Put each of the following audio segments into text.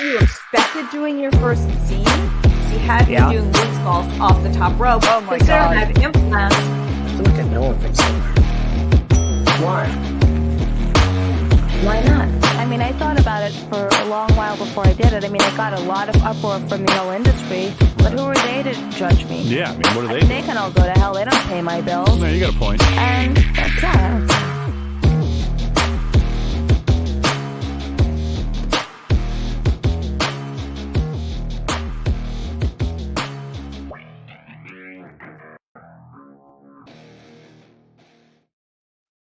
you respected doing your first scene. She had me doing moonsaults off the top rope. Oh my God. I have implants. I feel like I know of it somewhere. Why? Why not? I mean, I thought about it for a long while before I did it. I mean, I got a lot of uproar from the whole industry, but who are they to judge me? Yeah, I mean, what are they? They can all go to hell. They don't pay my bills. No, you got a point. And that's that.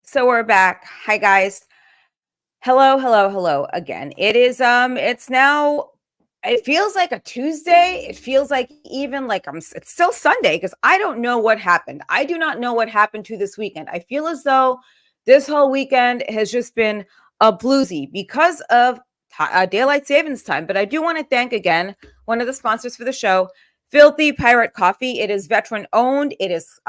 So we're back. Hi guys. Hello again. It is it's now, it feels like a Tuesday. It feels like even like it's still Sunday because I don't know what happened. I do not know what happened to this weekend. I feel as though this whole weekend has just been a bluesy because of daylight savings time. But I do want to thank again one of the sponsors for the show, Filthy Pirate Coffee. It is veteran owned. It is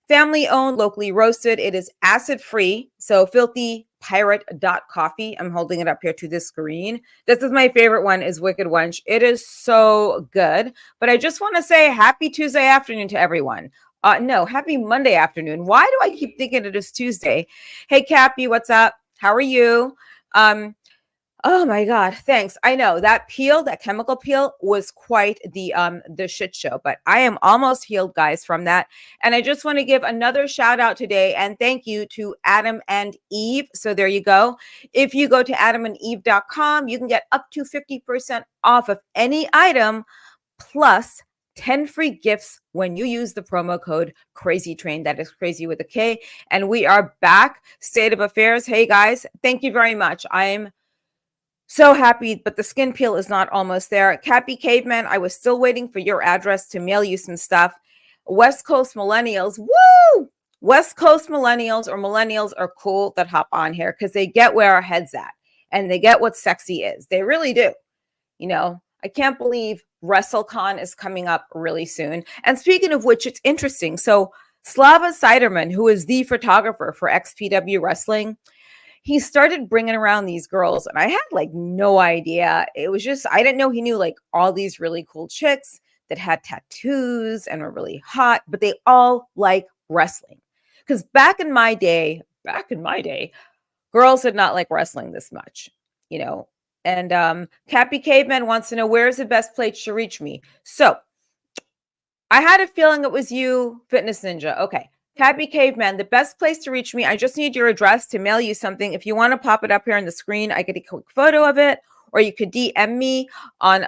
family owned, locally roasted. It is acid free. So filthypirate.coffee. I'm holding it up here to the screen. This is my favorite one, is Wicked Wench. It is so good. But I just want to say happy Tuesday afternoon to everyone. No, happy Monday afternoon. Why do I keep thinking it is Tuesday? Hey, Cappy, what's up? How are you? Oh my God, thanks. I know that peel, that chemical peel was quite the shit show, but I am almost healed, guys, from that. And I just want to give another shout out today and thank you to Adam and Eve. So there you go. If you go to adamandeve.com, you can get up to 50% off of any item plus 10 free gifts when you use the promo code Crazy Train. That is crazy with a K. And we are back. State of affairs. Hey guys, thank you very much. I'm so happy, but the skin peel is not almost there. Cappy Caveman, I was still waiting for your address to mail you some stuff. West Coast Millennials, woo! West Coast Millennials or Millennials are cool that hop on here because they get where our head's at and they get what sexy is. They really do. You know, I can't believe WrestleCon is coming up really soon. And speaking of which, it's interesting. So Slava Siderman, who is the photographer for XPW Wrestling, he started bringing around these girls and I had like no idea. It was just, I didn't know he knew like all these really cool chicks that had tattoos and were really hot, but they all like wrestling. Because back in my day, girls did not like wrestling this much, you know. And Cappy Caveman wants to know, where's the best place to reach me? So I had a feeling it was you, Fitness Ninja. Okay. Cappy Caveman, the best place to reach me, I just need your address to mail you something. If you want to pop it up here on the screen, I get a quick photo of it, or you could DM me on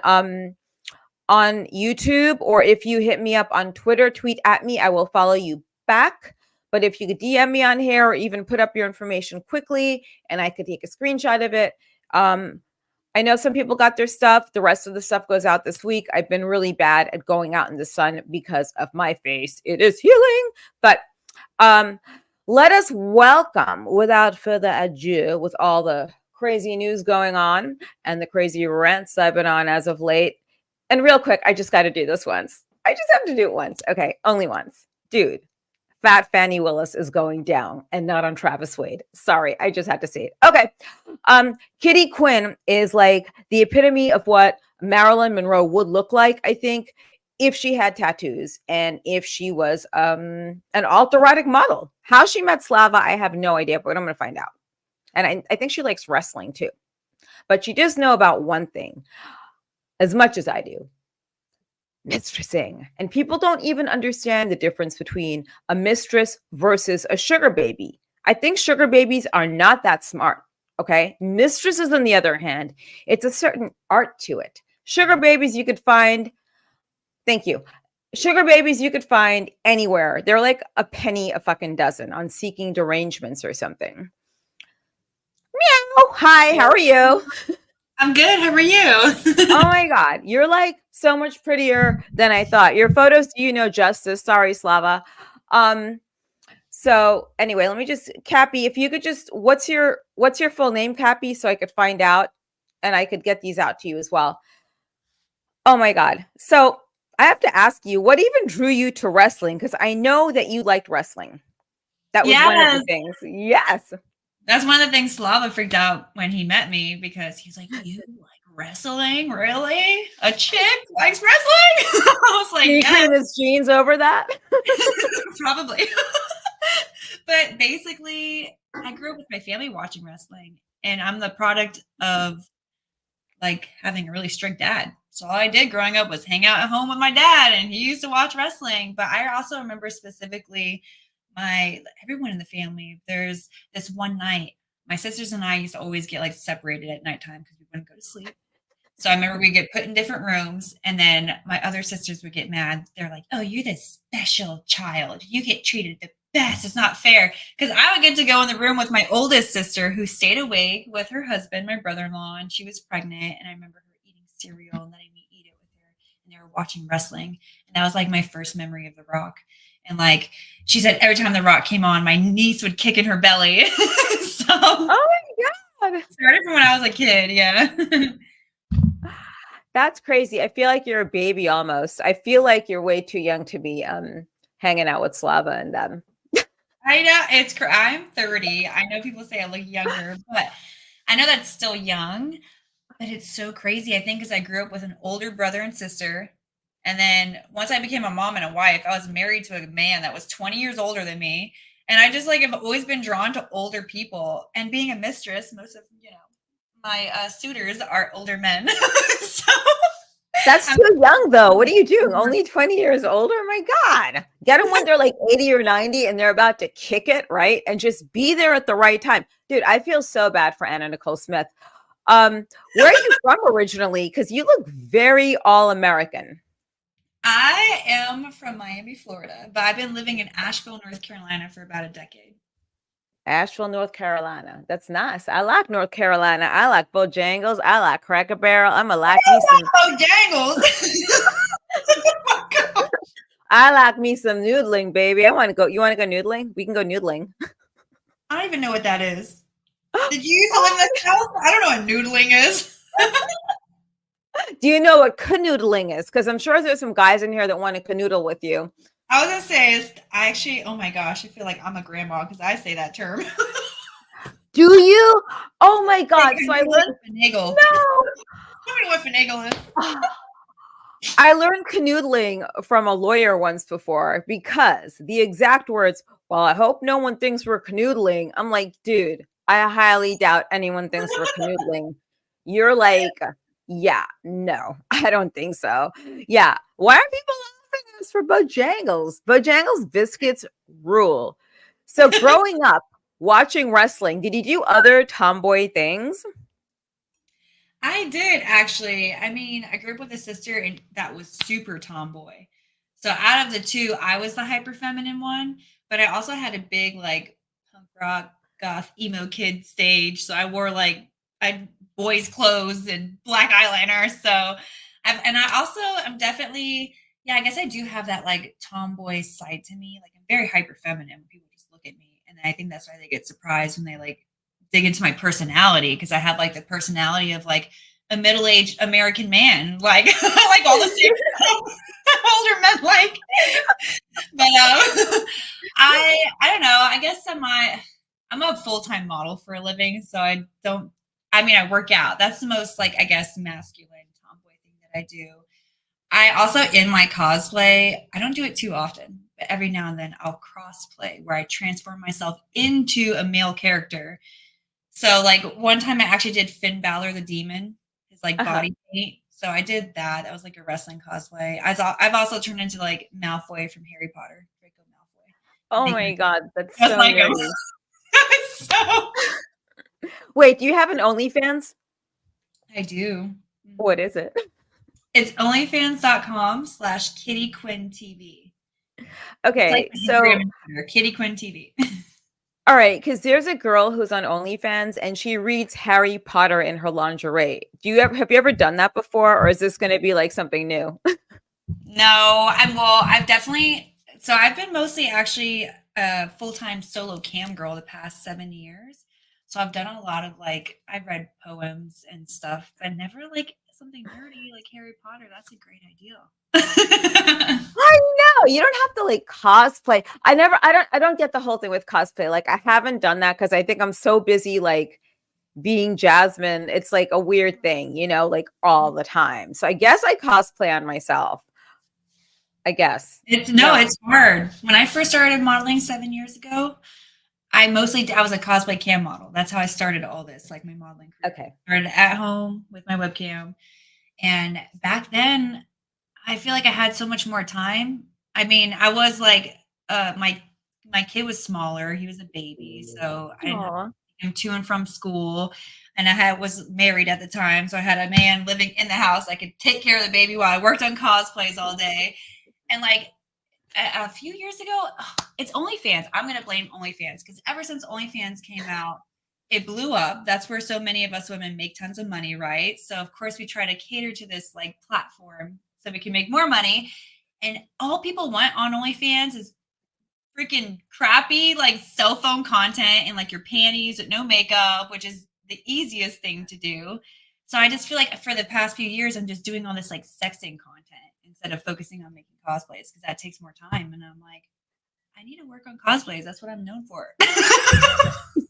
YouTube, or if you hit me up on Twitter, tweet at me, I will follow you back. But if you could DM me on here or even put up your information quickly and I could take a screenshot of it. I know some people got their stuff. The rest of the stuff goes out this week. I've been really bad at going out in the sun because of my face. It is healing, but let us welcome, without further ado, with all the crazy news going on and the crazy rants I've been on as of late. And real quick, I just got to do this once. I just have to do it once. Okay, only once. Dude, Fat Fannie Willis is going down and not on Travis Wade. Sorry, I just had to say it. Okay. Kitty Quinn is like the epitome of what Marilyn Monroe would look like, I think, if she had tattoos and if she was an alt-erotic model. How she met Slava, I have no idea, but I'm going to find out. And I think she likes wrestling too. But she does know about one thing, as much as I do. Mistressing. And people don't even understand the difference between a mistress versus a sugar baby. I think sugar babies are not that smart, okay? Mistresses, on the other hand, it's a certain art to it. Sugar babies you could find, thank you. Sugar babies you could find anywhere. They're like a penny a fucking dozen on Seeking Derangements or something. Meow. Hi, how are you? I'm good. How are you? Oh my God. You're like so much prettier than I thought. Your photos do you know justice. Sorry, Slava. So anyway, let me just, Cappy, if you could just, what's your full name, Cappy, so I could find out and I could get these out to you as well. Oh my God. So I have to ask you, what even drew you to wrestling? Because I know that you liked wrestling. That was one of the things. Yes. That's one of the things Slava freaked out when he met me because he's like, you like wrestling? Really? A chick likes wrestling? I was like, Did he yeah, cream his jeans over that? probably. But basically, I grew up with my family watching wrestling, and I'm the product of like having a really strict dad. So all I did growing up was hang out at home with my dad, and he used to watch wrestling. But I also remember specifically everyone in the family. There's this one night, my sisters and I used to always get like separated at nighttime because we wouldn't go to sleep. So I remember we get put in different rooms, and then my other sisters would get mad. They're like, "Oh, you're this special child. You get treated the best. It's not fair." Because I would get to go in the room with my oldest sister who stayed away with her husband, my brother-in-law, and she was pregnant. And I remember her eating cereal and letting me eat it with her. And they were watching wrestling. And that was like my first memory of The Rock. And like she said, every time The Rock came on, my niece would kick in her belly. So Oh my God. started from when I was a kid. Yeah. That's crazy. I feel like you're a baby almost. I feel like you're way too young to be hanging out with Slava and them. I know I'm 30. I know people say I look younger, but I know that's still young. But it's so crazy. I think because I grew up with an older brother and sister. And then once I became a mom and a wife, I was married to a man that was 20 years older than me. And I just like have always been drawn to older people. And being a mistress, most of my suitors are older men. So That's too young though. What are you doing? Only 20 years older? My God. Get them when they're like 80 or 90 and they're about to kick it, right? And just be there at the right time. Dude, I feel so bad for Anna Nicole Smith. Where are you from originally? Because you look very all-American. I am from Miami, Florida, but I've been living in Asheville, North Carolina for about a decade. Asheville, North Carolina. That's nice. I like North Carolina. I like Bojangles. I like Cracker Barrel. I'm a like me some. Oh, Jangles. I like me some noodling, baby. I want to go. You want to go noodling? We can go noodling. I don't even know what that is. Did you used to live in this house? I don't know what noodling is. Do you know what canoodling is? Because I'm sure there's some guys in here that want to canoodle with you. I was gonna say, I actually, oh my gosh, I feel like I'm a grandma because I say that term. Do you? Oh my God! So I learned finagle. No. Tell me what finagle is. I learned canoodling from a lawyer once before because the exact words, "Well, I hope no one thinks we're canoodling." I'm like, dude, I highly doubt anyone thinks we're canoodling. You're like, yeah, no, I don't think so. Yeah. Why are people laughing at us for Bojangles? Bojangles biscuits rule. So growing up, watching wrestling, did you do other tomboy things? I did actually. I mean, I grew up with a sister and that was super tomboy. So out of the two, I was the hyper feminine one, but I also had a big like punk rock goth emo kid stage. So I wore like I boys clothes and black eyeliner. So I'm definitely I guess I do have that like tomboy side to me. Like I'm very hyper feminine when people just look at me, and I think that's why they get surprised when they like dig into my personality because I have like the personality of like a middle-aged American man, like like all the same older men like. But I don't know. I guess I'm a full-time model for a living, so I work out. That's the most like I guess masculine tomboy thing that I do. I also in my cosplay, I don't do it too often, but every now and then I'll crossplay where I transform myself into a male character. So like one time I actually did Finn Balor the Demon, his like body paint. So I did that. That was like a wrestling cosplay. I've also turned into like Malfoy from Harry Potter, Draco Malfoy. Oh my God, that's Just so like him. nerdy. So Wait, do you have an OnlyFans? I do. What is it? It's onlyfans.com/Kitty Quinn TV. Okay, like so Kitty Quinn TV. all right, because there's a girl who's on OnlyFans and she reads Harry Potter in her lingerie. Have you ever done that before, or is this going to be like something new? No, I've been mostly actually a full-time solo cam girl the past 7 years. So I've done a lot of like I've read poems and stuff, but never like something nerdy like Harry Potter. That's a great idea. I know you don't have to like cosplay. I don't get the whole thing with cosplay. Like I haven't done that because I think I'm so busy like being Jasmin, it's like a weird thing, you know, like all the time. So I guess I cosplay on myself. I guess. It's hard. When I first started modeling 7 years ago, I was a cosplay cam model. That's how I started all this, like my modeling career. Okay. I started at home with my webcam. And back then, I feel like I had so much more time. I mean, I was like, my kid was smaller. He was a baby, so I didn't have Aw. to take him to and from school. And was married at the time, so I had a man living in the house. I could take care of the baby while I worked on cosplays all day. And like a few years ago, it's OnlyFans. I'm going to blame OnlyFans because ever since OnlyFans came out, it blew up. That's where so many of us women make tons of money, right? So of course we try to cater to this like platform so we can make more money. And all people want on OnlyFans is freaking crappy like cell phone content and like your panties with no makeup, which is the easiest thing to do. So I just feel like for the past few years, I'm just doing all this like sexting content instead of focusing on making cosplays because that takes more time. And I'm like, I need to work on cosplays. That's what I'm known for.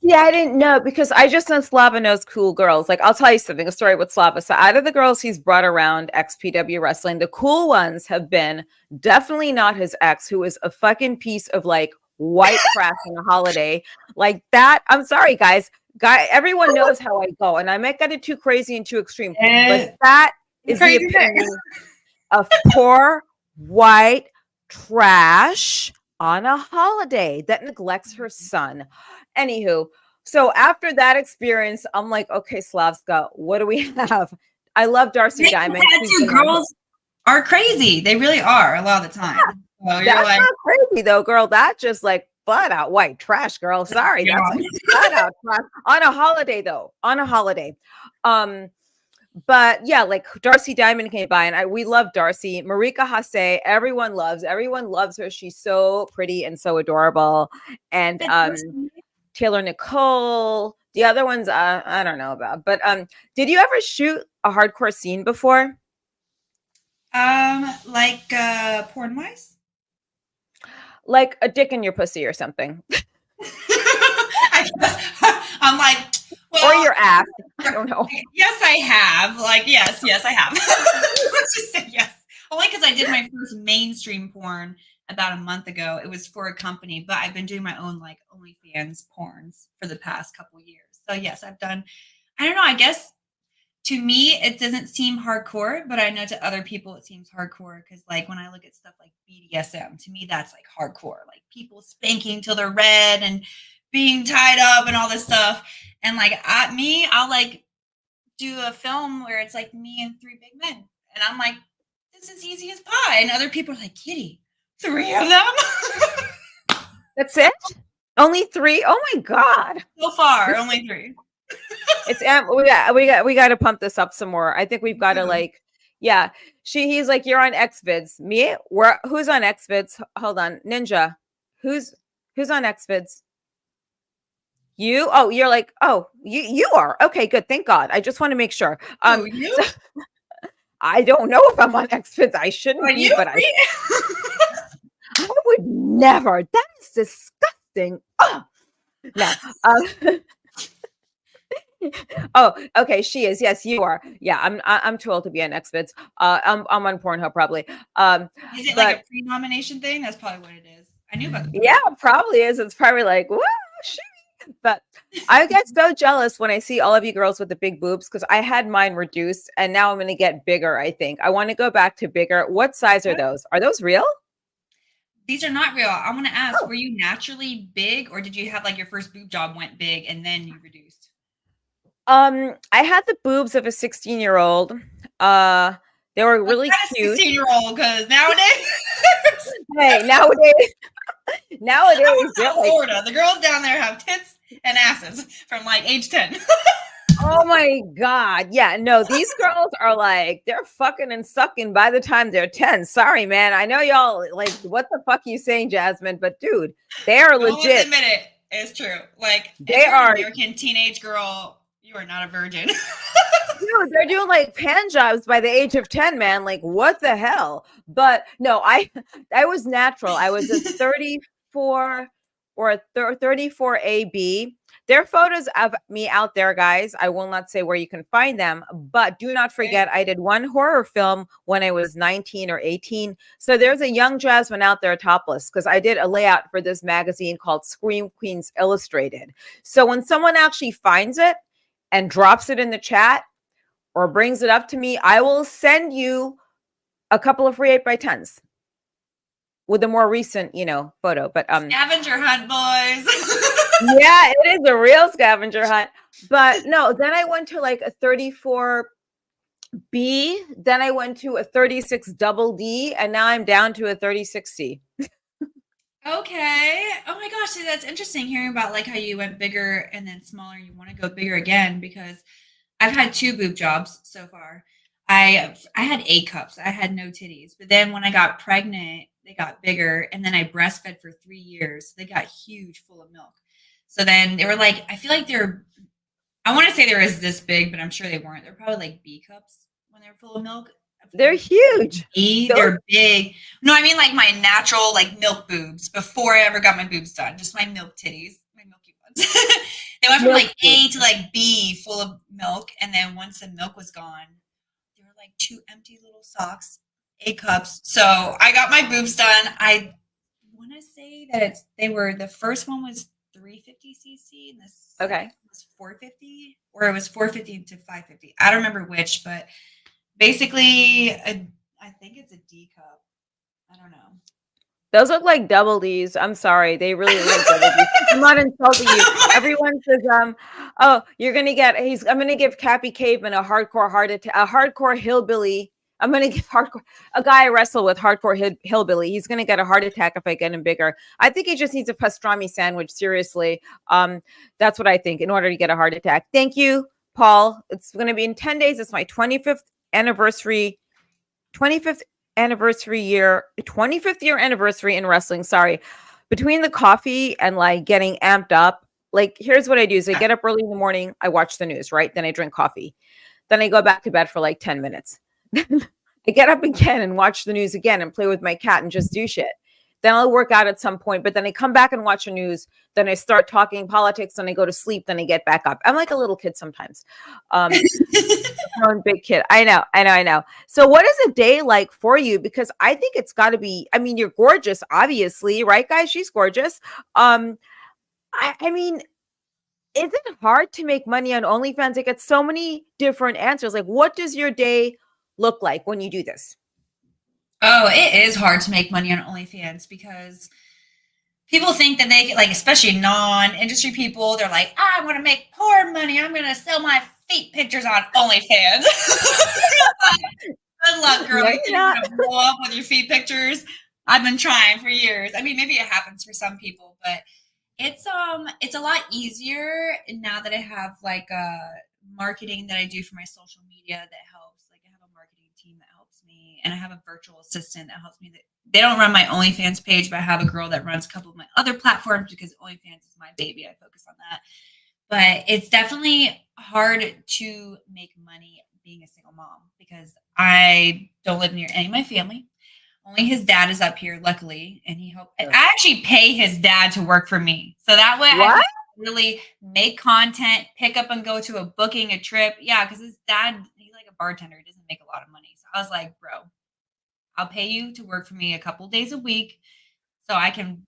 Yeah, I didn't know because I just know Slava knows cool girls. Like, I'll tell you something, a story with Slava. So, out of the girls he's brought around XPW wrestling, the cool ones have been definitely not his ex, who is a fucking piece of like white trash on a holiday. Like that. I'm sorry, guys. Everyone knows how I go, and I might get it too crazy and too extreme, but that is the epitome of poor white trash on a holiday that neglects her son. Anywho, so after that experience, I'm like, okay, Slavska, what do we have? I love Darcy Diamond. Tattoo girls are crazy. They really are a lot of the time. So that's not crazy though, girl. That's just like flat out white trash, girl. Sorry, that's like flat out trash on a holiday though. On a holiday. But yeah, like Darcy Diamond came by and we love Darcy. Marika Hase, everyone loves her. She's so pretty and so adorable. And Taylor Nicole, the other ones I don't know about. But did you ever shoot a hardcore scene before? Like porn wise? Like a dick in your pussy or something. I'm like, well, or your ass. I don't know. Yes, I have. Like, yes, I have. Let's just say yes. Only because I did my first mainstream porn about a month ago. It was for a company, but I've been doing my own like OnlyFans porns for the past couple years. So yes, I've done. I don't know. I guess to me it doesn't seem hardcore, but I know to other people it seems hardcore because like when I look at stuff like BDSM, to me that's like hardcore, like people spanking till they're red and being tied up and all this stuff. And like I'll like do a film where it's like me and three big men, and I'm like, this is easy as pie. And other people are like, Kitty, 3 of them. That's it? Only 3? Oh my god! So far, only 3. It's we got to pump this up some more. I think we've got to like, yeah. He's like, you're on Xvids. Me? Who's on Xvids? Hold on, Ninja. Who's on Xvids? You? Oh, you're like, oh, you are. Okay, good. Thank God. I just want to make sure. You? So, I don't know if I'm on Xvids. I shouldn't be, but I would never. That is disgusting. Oh. No. Oh, okay. She is. Yes, you are. Yeah, I'm too old to be on Xvids. I'm on Pornhub probably. Is it like a pre-nomination thing? That's probably what it is. I knew about that. Yeah, probably is. It's probably like, whoa, shit. But I get so jealous when I see all of you girls with the big boobs because I had mine reduced and now I'm going to get bigger. I think I want to go back to bigger. What size are those? Are those real? These are not real. I want to ask, were you naturally big or did you have like your first boob job went big and then you reduced? I had the boobs of a 16-year-old. They were really cute. 16-year-old because nowadays. Hey, nowadays, Florida, the girls down there have tits and asses from like age 10. Oh my God. Yeah, no, these girls are like, they're fucking and sucking by the time they're 10. Sorry, man. I know y'all like, what the fuck you saying, Jasmin? But dude, they are legit. Admit it. It's true. Like, they are an American teenage girl. You are not a virgin. Dude, they're doing like pan jobs by the age of 10, man. Like, what the hell? But no, I was natural. I was a 34 or a 34 AB. There are photos of me out there, guys. I will not say where you can find them, but do not forget, I did one horror film when I was 19 or 18. So there's a young Jasmin out there topless because I did a layout for this magazine called Scream Queens Illustrated. So when someone actually finds it and drops it in the chat or brings it up to me, I will send you a couple of free 8x10s with a more recent, photo. But Scavenger hunt, boys. yeah, it is a real scavenger hunt. But no, then I went to like a 34B, then I went to a 36 double D, and now I'm down to a 36C. Okay. Oh my gosh, see, that's interesting hearing about like how you went bigger and then smaller. You want to go bigger again because I've had 2 boob jobs so far. I had A cups. I had no titties. But then when I got pregnant, they got bigger, and then I breastfed for 3 years. They got huge, full of milk. So then they were like, I feel like I want to say they were this big, but I'm sure they weren't. They're probably like B cups when they're full of milk. They're huge. They're big. No, I mean like my natural like milk boobs before I ever got my boobs done. Just my milk titties, my milky ones. They went from like A to like B, full of milk, and then once the milk was gone, they were like 2 empty little socks, A cups. So I got my boobs done. I want to say that the first one was 350 cc, and the second was 450, or it was 450 to 550. I don't remember which, but basically, I think it's a D cup. I don't know. Those look like double D's. I'm sorry. They really look like double D's. I'm not insulting you. Everyone says, oh, I'm gonna give Cappy Caveman a hardcore heart attack, a hardcore hillbilly. I'm gonna give a guy I wrestle with, hardcore hillbilly. He's gonna get a heart attack if I get him bigger. I think he just needs a pastrami sandwich. Seriously. That's what I think in order to get a heart attack. Thank you, Paul. It's gonna be in 10 days. It's my 25th anniversary year 25th year anniversary in wrestling. Sorry. Between the coffee and like getting amped up, like here's what I do is I get up early in the morning, I watch the news, right? Then I drink coffee. Then I go back to bed for like 10 minutes. I get up again and watch the news again and play with my cat and just do shit. Then I'll work out at some point, but then I come back and watch the news. Then I start talking politics, then I go to sleep, then I get back up. I'm like a little kid sometimes. Big kid. I know. So what is a day like for you? Because I think it's got to be, I mean, you're gorgeous, obviously, right, guys? She's gorgeous. I mean, is it hard to make money on OnlyFans? I get so many different answers. Like, what does your day look like when you do this? Oh, it is hard to make money on OnlyFans because people think that they like, especially non-industry people, they're like, I want to make porn money. I'm going to sell my feet pictures on OnlyFans. Good luck, girl. You think you're going to blow up with your feet pictures? I've been trying for years. I mean, maybe it happens for some people, but it's a lot easier now that I have like marketing that I do for my social media that helps. Like I have a marketing team that helps me, and I have a virtual assistant that helps me. They don't run my OnlyFans page, but I have a girl that runs a couple of my other platforms because OnlyFans is my baby. I focus on that. But it's definitely hard to make money being a single mom because I don't live near any of my family. Only his dad is up here, luckily, and he helped. I actually pay his dad to work for me, so that way I can really make content, pick up and go to a booking, a trip. Yeah, because his dad, he's like a bartender. He doesn't make a lot of money, so I was like, bro, I'll pay you to work for me a couple days a week, so I can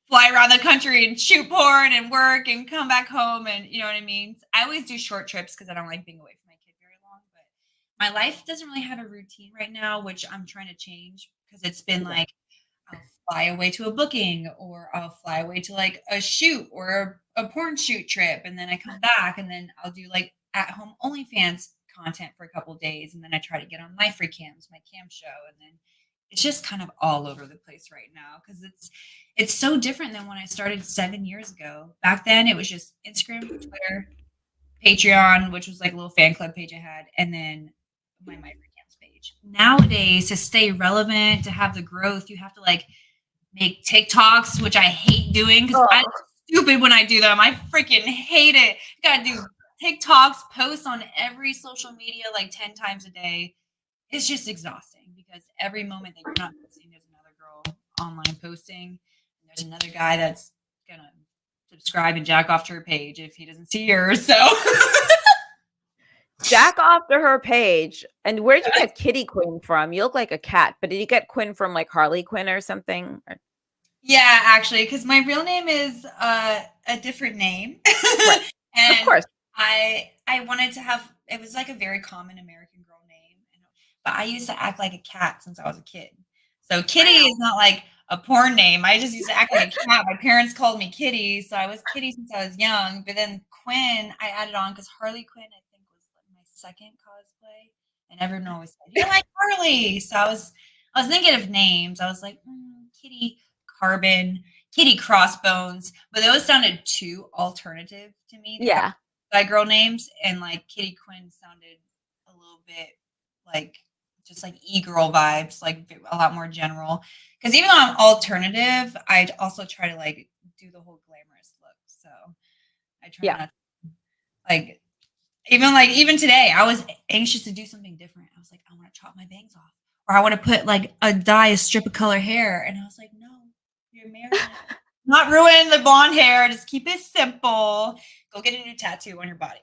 fly around the country and shoot porn and work and come back home, and you know what I mean. I always do short trips because I don't like being away from my kid very long, but my life doesn't really have a routine right now, which I'm trying to change. Because it's been like I'll fly away to a booking or I'll fly away to like a shoot or a porn shoot trip, and then I come back and then I'll do like at home OnlyFans content for a couple of days, and then I try to get on my free cams, my cam show, and then it's just kind of all over the place right now because it's so different than when I started 7 years ago. Back then it was just Instagram, Twitter, Patreon, which was like a little fan club page I had, and then my free page. Nowadays, to stay relevant, to have the growth, you have to like make TikToks, which I hate doing because I'm stupid when I do them. I freaking hate it. You gotta do TikToks, post on every social media like 10 times a day. It's just exhausting because every moment that you're not posting, there's another girl online posting, and there's another guy that's gonna subscribe and jack off to her page if he doesn't see yours. So Jack off to her page. And where'd you get Kitty Quinn from? You look like a cat, but did you get Quinn from like Harley Quinn or something? yeah, actually, because my real name is a different name. Right. And Of course. I wanted to have, it was like a very common American girl name, but I used to act like a cat since I was a kid. So Kitty is not like a porn name. I just used to act like a cat. My parents called me Kitty, so I was Kitty since I was young. But then Quinn, I added on because Harley Quinn, I think, was like my second cosplay, and everyone always said, "You're like Harley." So I was thinking of names. I was like, Kitty Carbon, Kitty Crossbones, but those sounded too alternative to me. Yeah. By girl names, and like Kitty Quinn sounded a little bit like just like e-girl vibes, like a lot more general. Because even though I'm alternative, I also try to like do the whole glamorous look. So I try not to, even today, I was anxious to do something different. I was like, I want to chop my bangs off, or I want to put like a strip of color hair, and I was like, no, you're married. Not ruin the blonde hair. Just keep it simple. Go get a new tattoo on your body.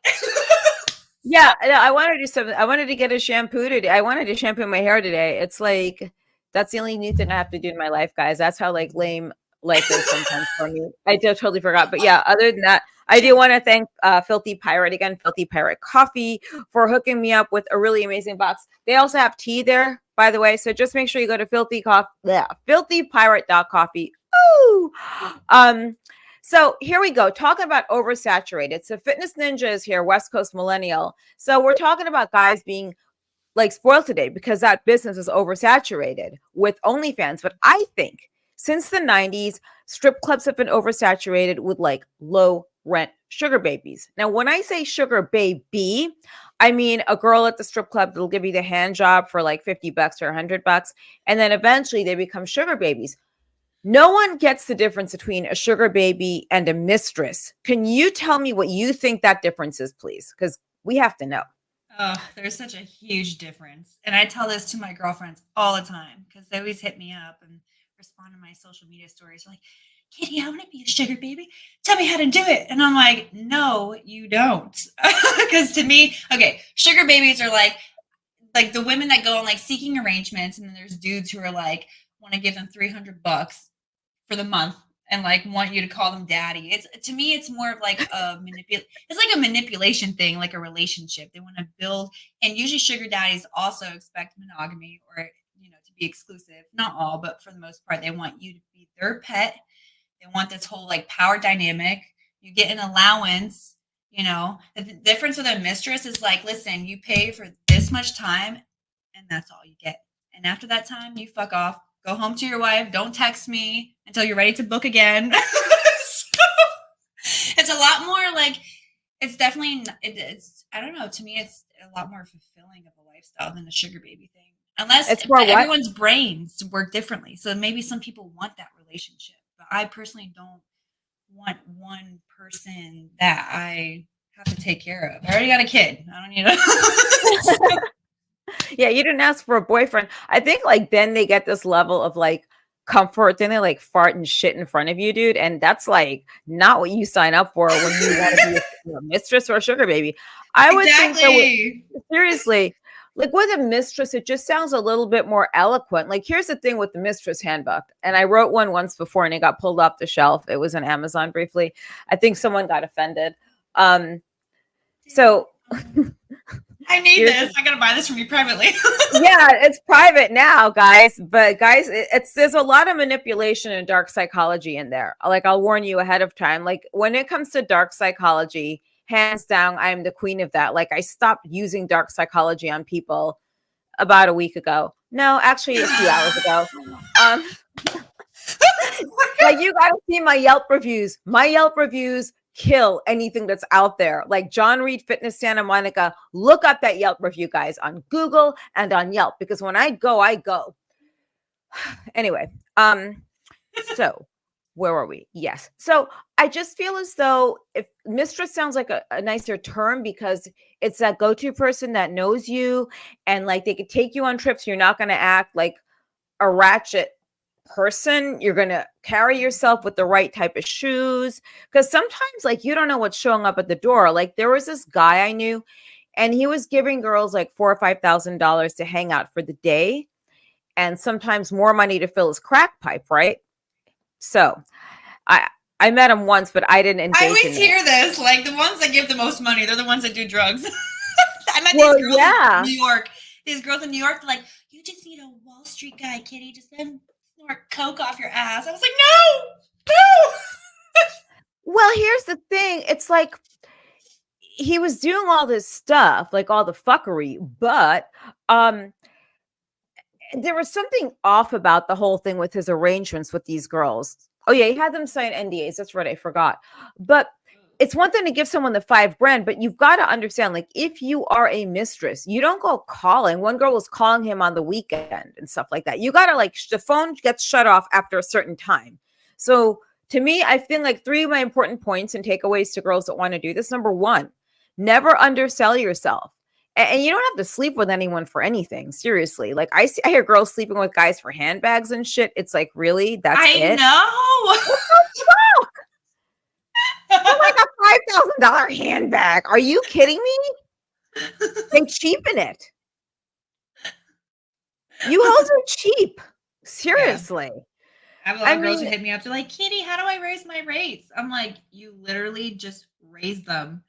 Yeah, I wanted to do something. I wanted to get a shampoo today. I wanted to shampoo my hair today. It's like that's the only new thing I have to do in my life, guys. That's how like lame life is sometimes for me. I just totally forgot. But yeah, other than that, I do want to thank Filthy Pirate again, Filthy Pirate Coffee, for hooking me up with a really amazing box. They also have tea there, by the way. So just make sure you go to filthypirate.coffee. Ooh. So here we go, talking about oversaturated. So Fitness Ninja is here, West Coast Millennial. So we're talking about guys being like spoiled today because that business is oversaturated with OnlyFans. But I think since the 90s, strip clubs have been oversaturated with like low rent sugar babies. Now, when I say sugar baby, I mean a girl at the strip club that'll give you the hand job for like $50 or $100. And then eventually they become sugar babies. No one gets the difference between a sugar baby and a mistress. Can you tell me what you think that difference is, please? Because we have to know. Oh, there's such a huge difference. And I tell this to my girlfriends all the time because they always hit me up and respond to my social media stories like, Kitty, I want to be a sugar baby. Tell me how to do it. And I'm like, no, you don't. Because to me, okay, sugar babies are like the women that go on like seeking arrangements, and then there's dudes who are like, want to give them $300 for the month and like want you to call them daddy. It's to me, it's more of like it's like a manipulation thing, like a relationship. They want to build, and usually sugar daddies also expect monogamy or to be exclusive. Not all, but for the most part, they want you to be their pet. They want this whole like power dynamic. You get an allowance. The difference with a mistress is like, listen, you pay for this much time, and that's all you get. And after that time, you fuck off. Go home to your wife. Don't text me until you're ready to book again. So, it's a lot more like, it's definitely, it's, I don't know. To me, it's a lot more fulfilling of a lifestyle than a sugar baby thing. Unless everyone's brains work differently. So maybe some people want that relationship. But I personally don't want one person that I have to take care of. I already got a kid. I don't need to. Yeah, you didn't ask for a boyfriend. I think like then they get this level of like comfort. Then they like fart and shit in front of you, dude. And that's like not what you sign up for when you want to be a mistress or a sugar baby. I would think that seriously, like with a mistress, it just sounds a little bit more eloquent. Like here's the thing with the mistress handbook. And I wrote one once before and it got pulled off the shelf. It was on Amazon briefly. I think someone got offended. So I need this. I gotta buy this from you privately. Yeah, it's private now, guys. But guys, there's a lot of manipulation and dark psychology in there. Like I'll warn you ahead of time. Like when it comes to dark psychology, hands down, I'm the queen of that. Like I stopped using dark psychology on people about a week ago. No, actually a few hours ago. Like you got to see my Yelp reviews. My Yelp reviews kill anything that's out there. Like John Reed Fitness Santa Monica, look up that Yelp review, guys, on Google and on Yelp, because when I go, I go. Anyway, so where were we? Yes. So I just feel as though if mistress sounds like a nicer term because it's that go-to person that knows you and like they could take you on trips. You're not going to act like a ratchet person. You're going to carry yourself with the right type of shoes. Because sometimes, like, you don't know what's showing up at the door. Like, there was this guy I knew, and he was giving girls like $4,000 or $5,000 to hang out for the day, and sometimes more money to fill his crack pipe, right? So I met him once, but I didn't engage. I always hear this. Like, the ones that give the most money, they're the ones that do drugs. I met Well, these girls yeah. in New York. These girls in New York, like, you just need a Wall Street guy, Kitty. Just let him snort coke off your ass. I was like, no, no. Well, here's the thing. It's like he was doing all this stuff, like all the fuckery, but there was something off about the whole thing with his arrangements with these girls. Oh yeah, he had them sign NDAs. That's right, I forgot. But it's one thing to give someone the $5,000, but you've got to understand, like, if you are a mistress, you don't go calling. One girl was calling him on the weekend and stuff like that. You got to, like, the phone gets shut off after a certain time. So to me, I feel like 3 of my important points and takeaways to girls that want to do this. Number 1, never undersell yourself. And you don't have to sleep with anyone for anything. Seriously. Like, I hear girls sleeping with guys for handbags and shit. It's like, really? That's it? I know. Like a $5,000 handbag. Are you kidding me? They cheapen it. You hoes are cheap. Seriously. Yeah. I have a lot of girls who hit me up. They're like, Kitty, how do I raise my rates? I'm like, you literally just raise them.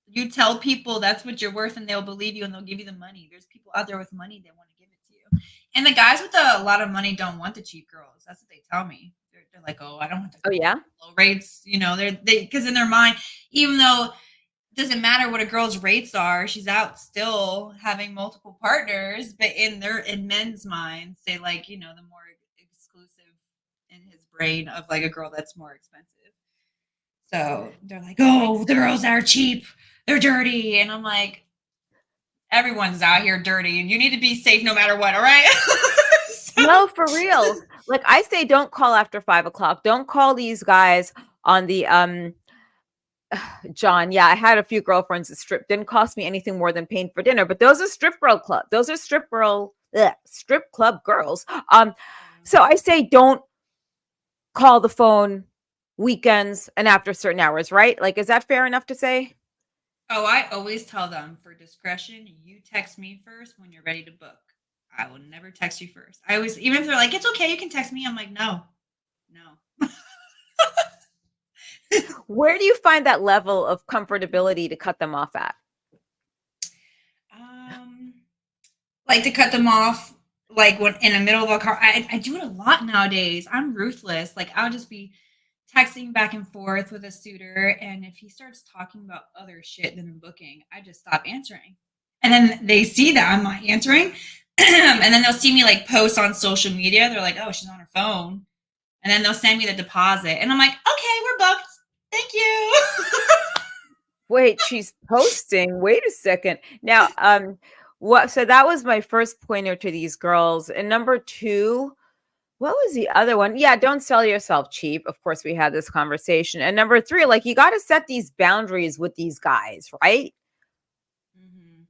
You tell people that's what you're worth and they'll believe you and they'll give you the money. There's people out there with money that want to give it to you. And the guys with a lot of money don't want the cheap girls. That's what they tell me. They're like, oh, I don't want the low rates. You know, they because in their mind, even though it doesn't matter what a girl's rates are, she's out still having multiple partners. But in men's minds, they like, you know, the more exclusive in his brain of like a girl that's more expensive. So they're like, oh, the girls that are cheap, they're dirty. And I'm like, everyone's out here dirty and you need to be safe no matter what. All right. No, for real. Like, I say, don't call after 5:00. Don't call these guys on the, John. Yeah, I had a few girlfriends that stripped. Didn't cost me anything more than paying for dinner, but those are strip club girls. So I say, don't call the phone weekends and after certain hours, right? Like, is that fair enough to say? Oh, I always tell them, for discretion, you text me first when you're ready to book. I will never text you first. I always, even if they're like, it's okay, you can text me. I'm like, no. Where do you find that level of comfortability to cut them off at? Like to cut them off, like when in the middle of a car. I do it a lot nowadays. I'm ruthless. Like I'll just be texting back and forth with a suitor, and if he starts talking about other shit than booking, I just stop answering. And then they see that I'm not answering, and then they'll see me like post on social media. They're like, "Oh, she's on her phone," and then they'll send me the deposit, and I'm like, "Okay, we're booked. Thank you." Wait, she's posting. Wait a second. Now, what? So that was my first pointer to these girls, and number 2. What was the other one? Yeah, don't sell yourself cheap. Of course, we had this conversation. And number 3, like, you got to set these boundaries with these guys, right?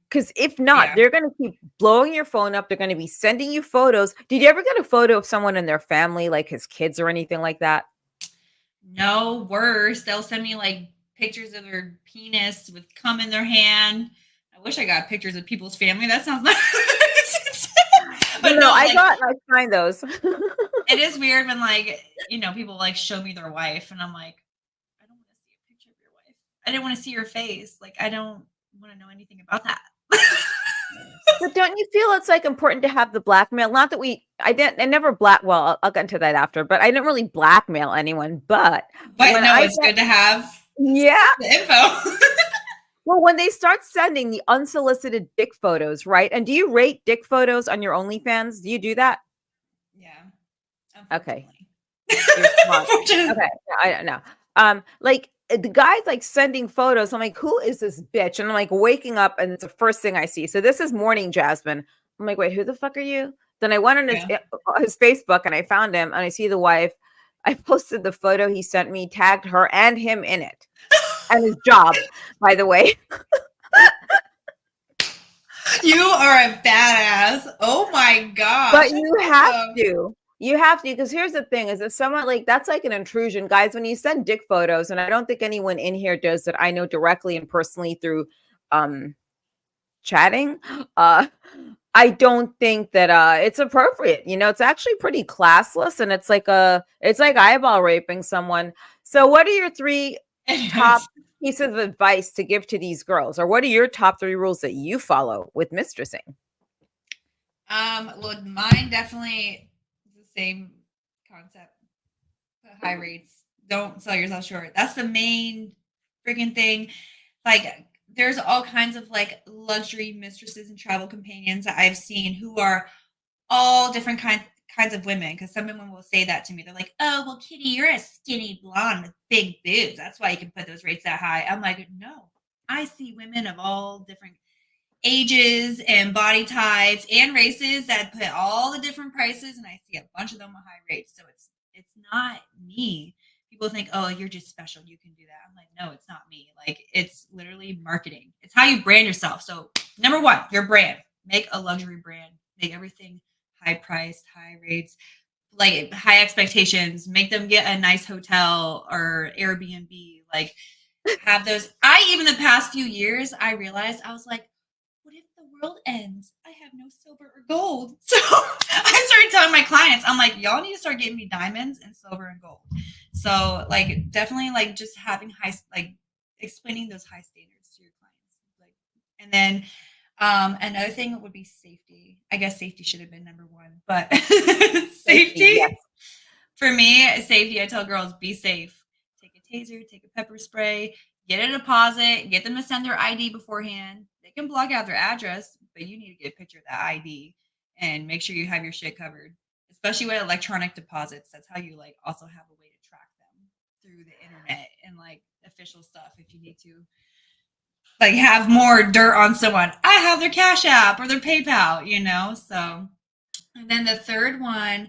Because if not, they're going to keep blowing your phone up. They're going to be sending you photos. Did you ever get a photo of someone in their family, like his kids or anything like that? No, worse. They'll send me like pictures of their penis with cum in their hand. I wish I got pictures of people's family. That sounds nice. But no, I find those. It is weird when, like, you know, people like show me their wife, and I'm like, I don't want to see a picture of your wife. I didn't want to see your face. Like, I don't want to know anything about that. But don't you feel it's like important to have the blackmail? Not that I never well, I'll get into that after, but I didn't really blackmail anyone. But no, it's good to have the info. Well, when they start sending the unsolicited dick photos, right? And do you rate dick photos on your OnlyFans? Do you do that? Yeah. Okay. You're smart. Okay. I don't know. Like the guy's like sending photos. I'm like, who is this bitch? And I'm like waking up, and it's the first thing I see. So this is morning Jasmin. I'm like, wait, who the fuck are you? Then I went on his Facebook and I found him, and I see the wife. I posted the photo he sent me, tagged her and him in it. And his job, by the way. You are a badass. Oh my god! But you have to. You have to, because here's the thing: is if someone like that's like an intrusion, guys. When you send dick photos, and I don't think anyone in here does that I know directly and personally through chatting. Uh, I don't think that it's appropriate. You know, it's actually pretty classless, and it's like eyeball raping someone. So, what are your three top pieces of advice to give to these girls, or what are your top 3 rules that you follow with mistressing? Well, mine definitely is the same concept. High rates. Don't sell yourself short. That's the main freaking thing. Like, there's all kinds of like luxury mistresses and travel companions that I've seen who are all different kinds of women. Because some women will say that to me. They're like, "Oh, well, Kitty, you're a skinny blonde with big boobs. That's why you can put those rates that high." I'm like, no, I see women of all different ages and body types and races that put all the different prices, and I see a bunch of them with high rates. So it's not me. People think, oh, you're just special, you can do that. I'm like, no, it's not me. Like, it's literally marketing. It's how you brand yourself. So number one, your brand. Make a luxury brand. Make everything high priced, high rates, like high expectations. Make them get a nice hotel or Airbnb. Like, have those. I even the past few years, I realized I was like, what if the world ends? I have no silver or gold. So I started telling my clients, I'm like, y'all need to start getting me diamonds and silver and gold. So like definitely like just having like explaining those high standards to your clients. Like, and then another thing would be safety. I guess safety should have been number one, but safety. Yes. For me, safety, I tell girls, be safe. Take a taser, take a pepper spray, get a deposit, get them to send their ID beforehand. They can block out their address, but you need to get a picture of that ID and make sure you have your shit covered, especially with electronic deposits. That's how you like also have a way to track them through the internet and like official stuff if you need to like have more dirt on someone. I have their Cash App or their PayPal, you know? So, and then the third one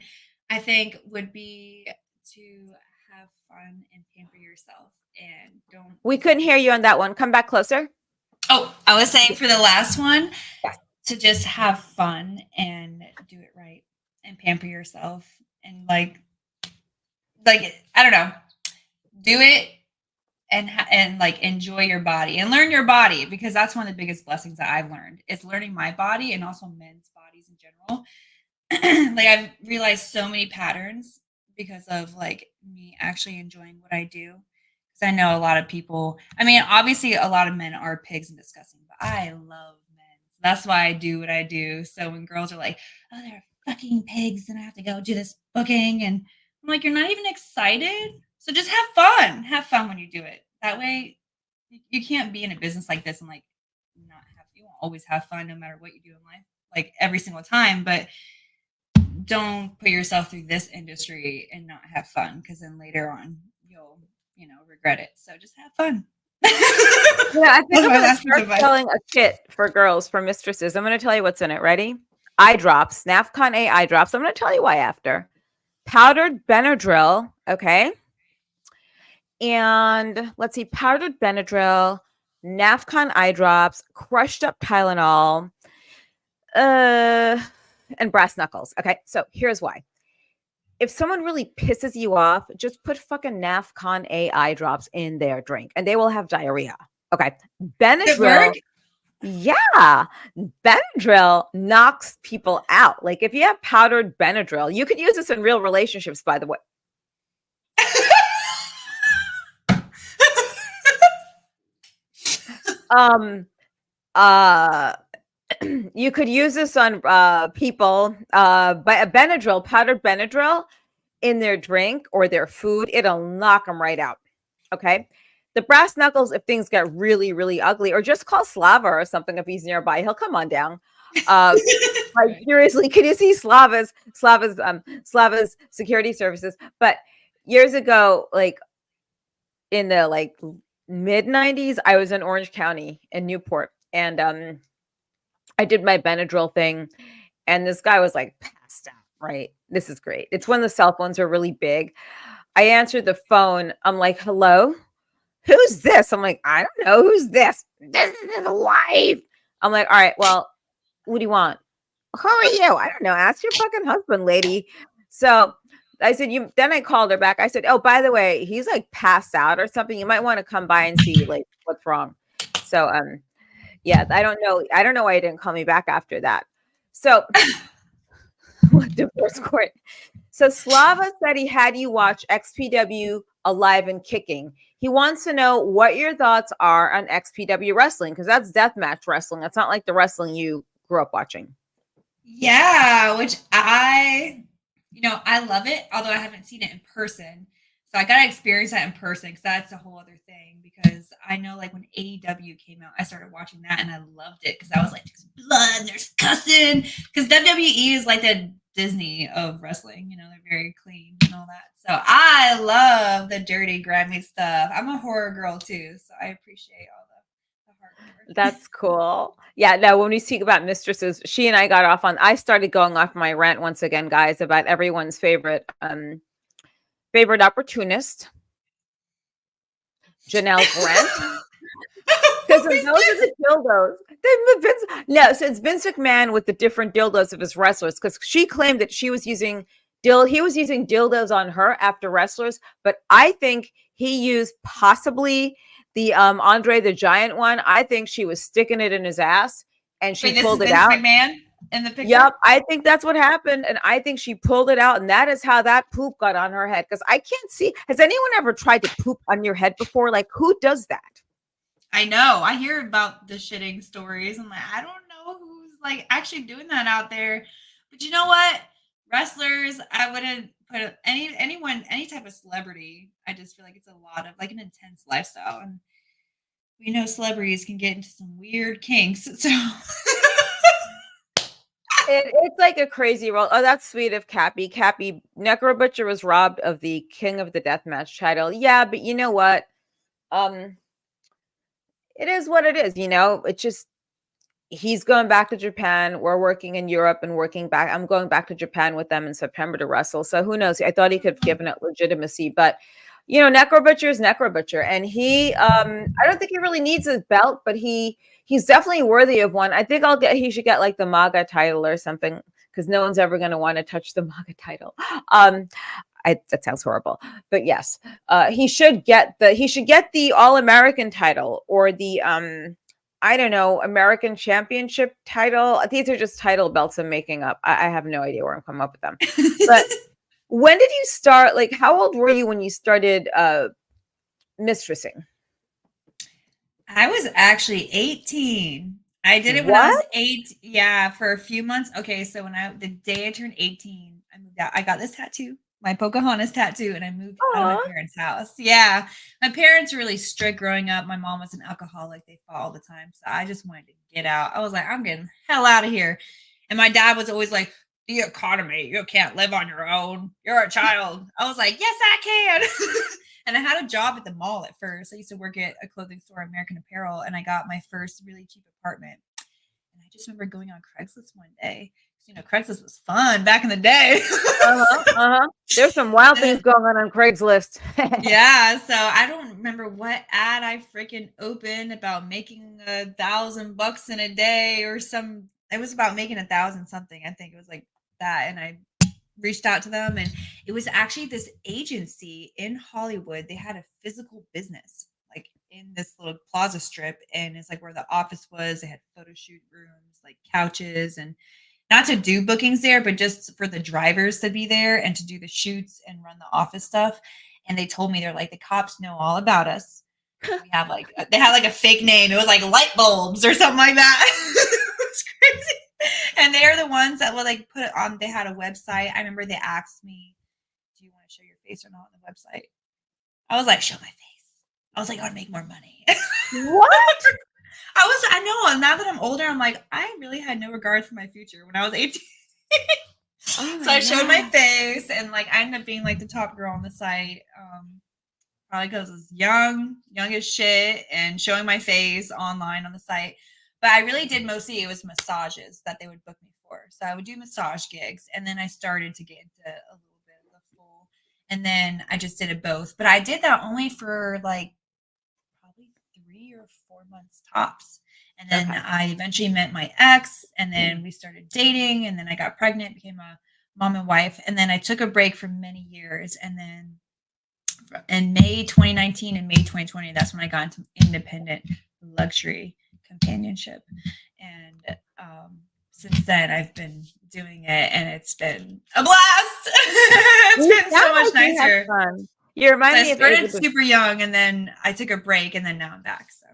I think would be to have fun and pamper yourself and don't. We couldn't hear you on that one. Come back closer. Oh, I was saying for the last one, Yes. to just have fun and do it right and pamper yourself and like I don't know, do it and like enjoy your body and learn your body, because that's one of the biggest blessings that I've learned is learning my body and also men's bodies in general. Like I've realized so many patterns because of like me actually enjoying what I do. Because I know a lot of people, I mean, obviously a lot of men are pigs and disgusting, but I love men. So that's why I do what I do. So when girls are like, oh, they're fucking pigs and I have to go do this booking, and I'm like, you're not even excited. So just have fun. Have fun when you do it. That way you can't be in a business like this and like not have, you won't always have fun no matter what you do in life, like every single time. But don't put yourself through this industry and not have fun, because then later on you'll regret it. So just have fun. Yeah, I think I'm going to start selling a kit for girls for mistresses. I'm going to tell you what's in it. Ready? Eye drops, NAFCON A eye drops. I'm going to tell you why after. Powdered Benadryl, okay? And let's see, powdered Benadryl, NAFCON eye drops, crushed up Tylenol, and brass knuckles. Okay, so here's why. If someone really pisses you off, just put fucking NAFCON A eye drops in their drink and they will have diarrhea. Okay. Benadryl. Yeah. Benadryl knocks people out. Like if you have powdered Benadryl, you could use this in real relationships, by the way. You could use this on people, but a Benadryl, powdered Benadryl in their drink or their food, it'll knock them right out. Okay. The brass knuckles, if things get really, really ugly, or just call Slava or something if he's nearby, he'll come on down. Like seriously, can you see Slava's security services? But years ago, like in the like mid 90s, I was in Orange County in Newport, and I did my Benadryl thing, and this guy was like passed out, right? This is great. It's when the cell phones are really big. I answered the phone. I'm like, hello? Who's this? I'm like, I don't know. Who's this? This is his wife. I'm like, all right, well, what do you want? Who are you? I don't know. Ask your fucking husband, lady. So I said, then I called her back. I said, oh, by the way, he's like passed out or something. You might want to come by and see like what's wrong. So, yeah, I don't know. I don't know why he didn't call me back after that. So, divorce court. So Slava said he had you watch XPW Alive and Kicking. He wants to know what your thoughts are on XPW wrestling, because that's deathmatch wrestling. It's not like the wrestling you grew up watching. Yeah, which I love it, although I haven't seen it in person. So I got to experience that in person because that's a whole other thing. Because I know, like, when AEW came out, I started watching that and I loved it because I was like, there's blood, there's cussing. Because WWE is like the Disney of wrestling. They're very clean and all that. So I love the dirty, grimy stuff. I'm a horror girl too, so I appreciate all the hardcore. That's cool. Yeah, no, when we speak about mistresses, she and I got off on, I started going off my rant once again, guys, about everyone's favorite opportunist, Janelle Brent. Because those are the dildos. No, so it's Vince McMahon with the different dildos of his wrestlers. Because she claimed that he was using dildos on her after wrestlers, but I think he used possibly the Andre the Giant one. I think she was sticking it in his ass and she pulled it out. McMahon in the picture? Yep, I think that's what happened, and I think she pulled it out, and that is how that poop got on her head. Because I can't see. Has anyone ever tried to poop on your head before? Like, who does that? I know. I hear about the shitting stories. I'm like, I don't know who's like actually doing that out there. But you know what? Wrestlers, I wouldn't put any type of celebrity. I just feel like it's a lot of like an intense lifestyle. And we know celebrities can get into some weird kinks. So it's like a crazy role. Oh, that's sweet of Cappy. Cappy, Necro Butcher was robbed of the King of the Deathmatch title. Yeah, but you know what? It is what it is, It's just he's going back to Japan. We're working in Europe and working back. I'm going back to Japan with them in September to wrestle. So who knows? I thought he could have given it legitimacy, but Necro Butcher is Necro Butcher, and he I don't think he really needs his belt, but he's definitely worthy of one. I think he should get like the MAGA title or something, because no one's ever going to want to touch the MAGA title. That sounds horrible, but yes, he should get the All-American title, or the I don't know, American Championship title. These are just title belts I'm making up. I have no idea where I'm coming up with them. But when did you start? Like, how old were you when you started mistressing? I was actually 18. I did it when I was 8. Yeah, for a few months. Okay, so the day I turned 18, I moved out. I got this tattoo, my Pocahontas tattoo, and I moved out of my parents' house. Yeah, my parents were really strict growing up. My mom was an alcoholic. They fought all the time. So I just wanted to get out. I was like, I'm getting the hell out of here. And my dad was always like, the economy, you can't live on your own. You're a child. I was like, yes, I can. And I had a job at the mall at first. I used to work at a clothing store, American Apparel, and I got my first really cheap apartment. And I just remember going on Craigslist one day. Craigslist was fun back in the day. There's some wild things going on Craigslist. Yeah, so I don't remember what ad I freaking opened about making $1,000 in a day or some. It was about making 1,000 something. I think it was like that, and I reached out to them, and it was actually this agency in Hollywood. They had a physical business like in this little plaza strip, and it's like where the office was. They had photo shoot rooms, like couches, and not to do bookings there, but just for the drivers to be there and to do the shoots and run the office stuff. And they told me, they're like, the cops know all about us. We have like, they had like a fake name. It was like light bulbs or something like that. It was crazy. And they're the ones that would like put it on. They had a website. I remember they asked me, do you want to show your face or not on the website? I was like, show my face. I was like, I want to make more money. What? I know. Now that I'm older, I'm like, I really had no regard for my future when I was 18. So I showed my face, and like I ended up being like the top girl on the site. Probably because I was young as shit, and showing my face online on the site. But I really did mostly, it was massages that they would book me for. So I would do massage gigs, and then I started to get into a little bit of the full, and then I just did it both. But I did that only for like probably 3 or 4 months tops. And then I eventually met my ex, and then we started dating, and then I got pregnant, became a mom and wife, and then I took a break for many years, and then in May 2019 and May 2020, that's when I got into independent luxury companionship, and since then I've been doing it, and it's been a blast. It's been so much nicer. Fun. You remind So I me of started super young, and then I took a break, and then now I'm back. So.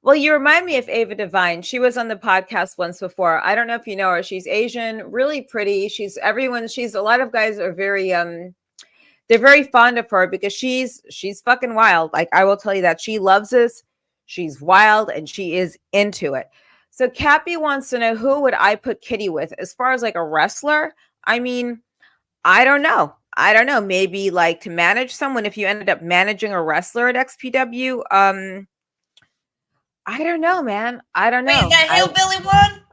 Well, you remind me of Ava Devine. She was on the podcast once before. I don't know if you know her. She's Asian, really pretty. She's a lot of guys are very they're very fond of her because she's fucking wild. Like, I will tell you that. She loves this. She's wild and she is into it. So Cappy wants to know, who would I put Kitty with? As far as like a wrestler, I mean, I don't know. Maybe like to manage someone, if you ended up managing a wrestler at XPW. I don't know, man. I don't know. Wait, is that Hillbilly one?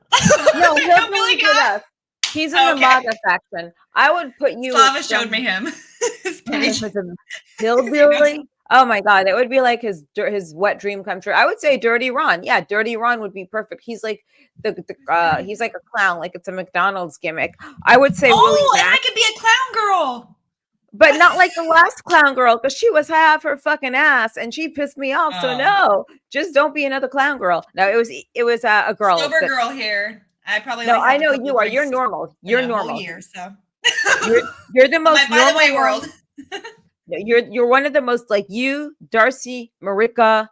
No, Hillbilly's with us. He's in the MAGA faction. I would put you. Slava showed me him. Hillbilly. Oh my God, it would be like his wet dream come true. I would say Dirty Ron. Yeah, Dirty Ron would be perfect. He's like he's like a clown, like it's a McDonald's gimmick. I would say. Oh, and I could be a clown girl. But not like the last clown girl, because she was half her fucking ass and she pissed me off. So no, just don't be another clown girl. No, it was a girl. Sober girl here. I probably no. I know you are. You're normal. You're normal. Whole year, so you're the most by the way world. You're one of the most, like, you, Darcy, Marika,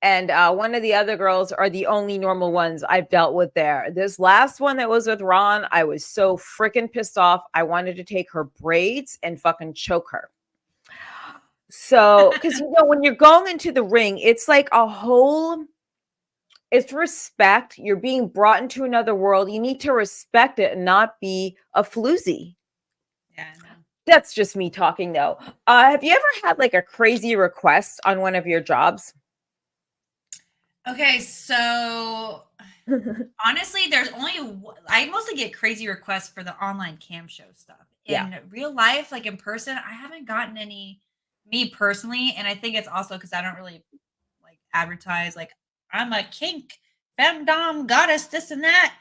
and one of the other girls are the only normal ones I've dealt with there. This last one that was with Ron, I was so freaking pissed off. I wanted to take her braids and fucking choke her. So, because when you're going into the ring, it's like it's respect. You're being brought into another world. You need to respect it and not be a floozy. Yeah. That's just me talking, though. Have you ever had like a crazy request on one of your jobs? Okay, so honestly, I mostly get crazy requests for the online cam show stuff. In real life, like in person, I haven't gotten any, me personally, and I think it's also because I don't really like advertise like I'm a kink, femdom, goddess, this and that.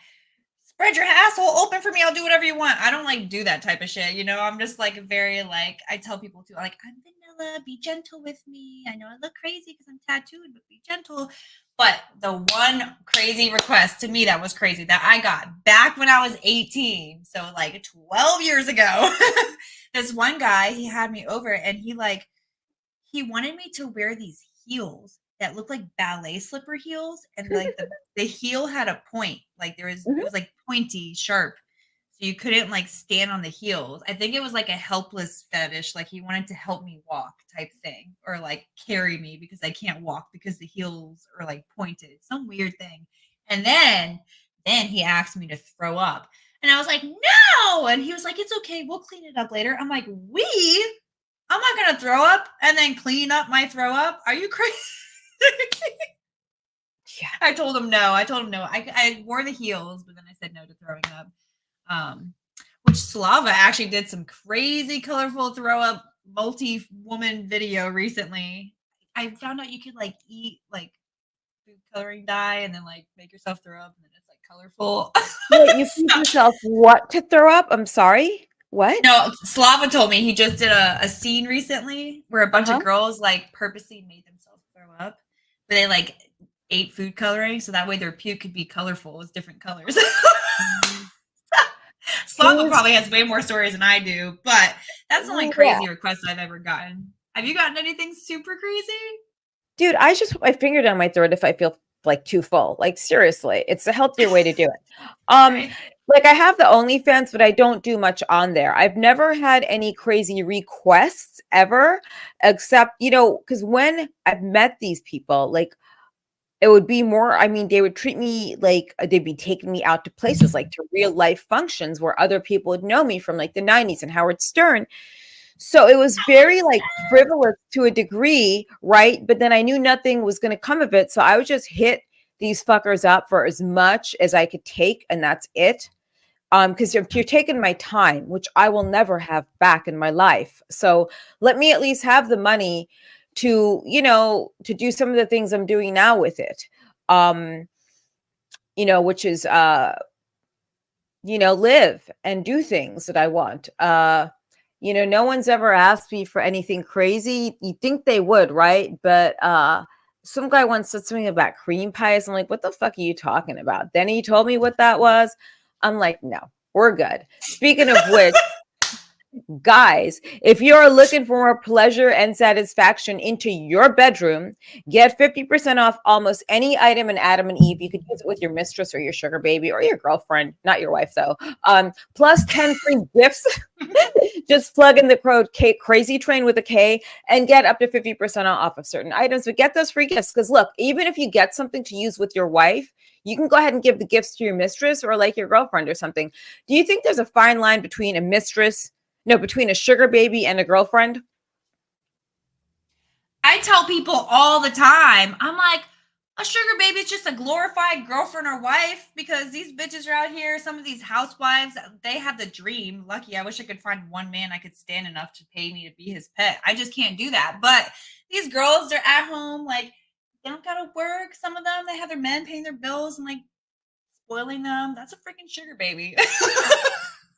Spread your asshole open for me. I'll do whatever you want. I don't like do that type of shit. I'm just like very like, I tell people to like, I'm vanilla, be gentle with me. I know I look crazy because I'm tattooed, but be gentle. But the one crazy request to me that was crazy that I got back when I was 18, so like 12 years ago, this one guy, he had me over and he wanted me to wear these heels that looked like ballet slipper heels, and like the heel had a point, like it was like pointy, sharp, so you couldn't like stand on the heels. I think it was like a helpless fetish, like he wanted to help me walk type thing, or like carry me because I can't walk because the heels are like pointed, some weird thing. And then he asked me to throw up, and I was like, no, and he was like, it's okay, we'll clean it up later. I'm like, I'm not gonna throw up and then clean up my throw up. Are you crazy? Yeah. I told him no. I wore the heels, but then I said no to throwing up. Which Slava actually did some crazy colorful throw up multi-woman video recently. I found out you could like eat like food coloring dye and then like make yourself throw up, and then it's like colorful. Wait, you feed yourself what to throw up? I'm sorry. What? No, Slava told me he just did a scene recently where a bunch of girls like purposely made themselves throw up, but they like ate food coloring so that way their puke could be colorful with different colors. Slava probably has way more stories than I do, but that's the only crazy request I've ever gotten. Have you gotten anything super crazy? Dude, I just put my finger down my throat if I feel like too full. Like, seriously, it's a healthier way to do it. Like, I have the OnlyFans, but I don't do much on there. I've never had any crazy requests ever, except, because when I've met these people, like, it would be more, they would treat me like they'd be taking me out to places, like to real life functions where other people would know me from like the 90s and Howard Stern. So it was very like frivolous to a degree, right? But then I knew nothing was going to come of it. So I would just hit these fuckers up for as much as I could take, and that's it. Because if you're taking my time, which I will never have back in my life, so let me at least have the money to to do some of the things I'm doing now with it. Which is live and do things that I want. No one's ever asked me for anything crazy. You think they would, right? But some guy once said something about cream pies. I'm like, what the fuck are you talking about? Then he told me what that was. I'm like, no, we're good. Speaking of which, guys, if you're looking for more pleasure and satisfaction into your bedroom, get 50% off almost any item in Adam and Eve. You could use it with your mistress or your sugar baby or your girlfriend, not your wife though. Plus 10 free gifts. Just plug in the code Crazy Train with a K and get up to 50% off of certain items. But get those free gifts because look, even if you get something to use with your wife, you can go ahead and give the gifts to your mistress or like your girlfriend or something. Do you think there's a fine line between between a sugar baby and a girlfriend? I tell people all the time, I'm like, a sugar baby is just a glorified girlfriend or wife because these bitches are out here. Some of these housewives, they have the dream. Lucky, I wish I could find one man I could stand enough to pay me to be his pet. I just can't do that. But these girls, they're at home, like, they don't gotta work. Some of them, they have their men paying their bills and like spoiling them. That's a freaking sugar baby.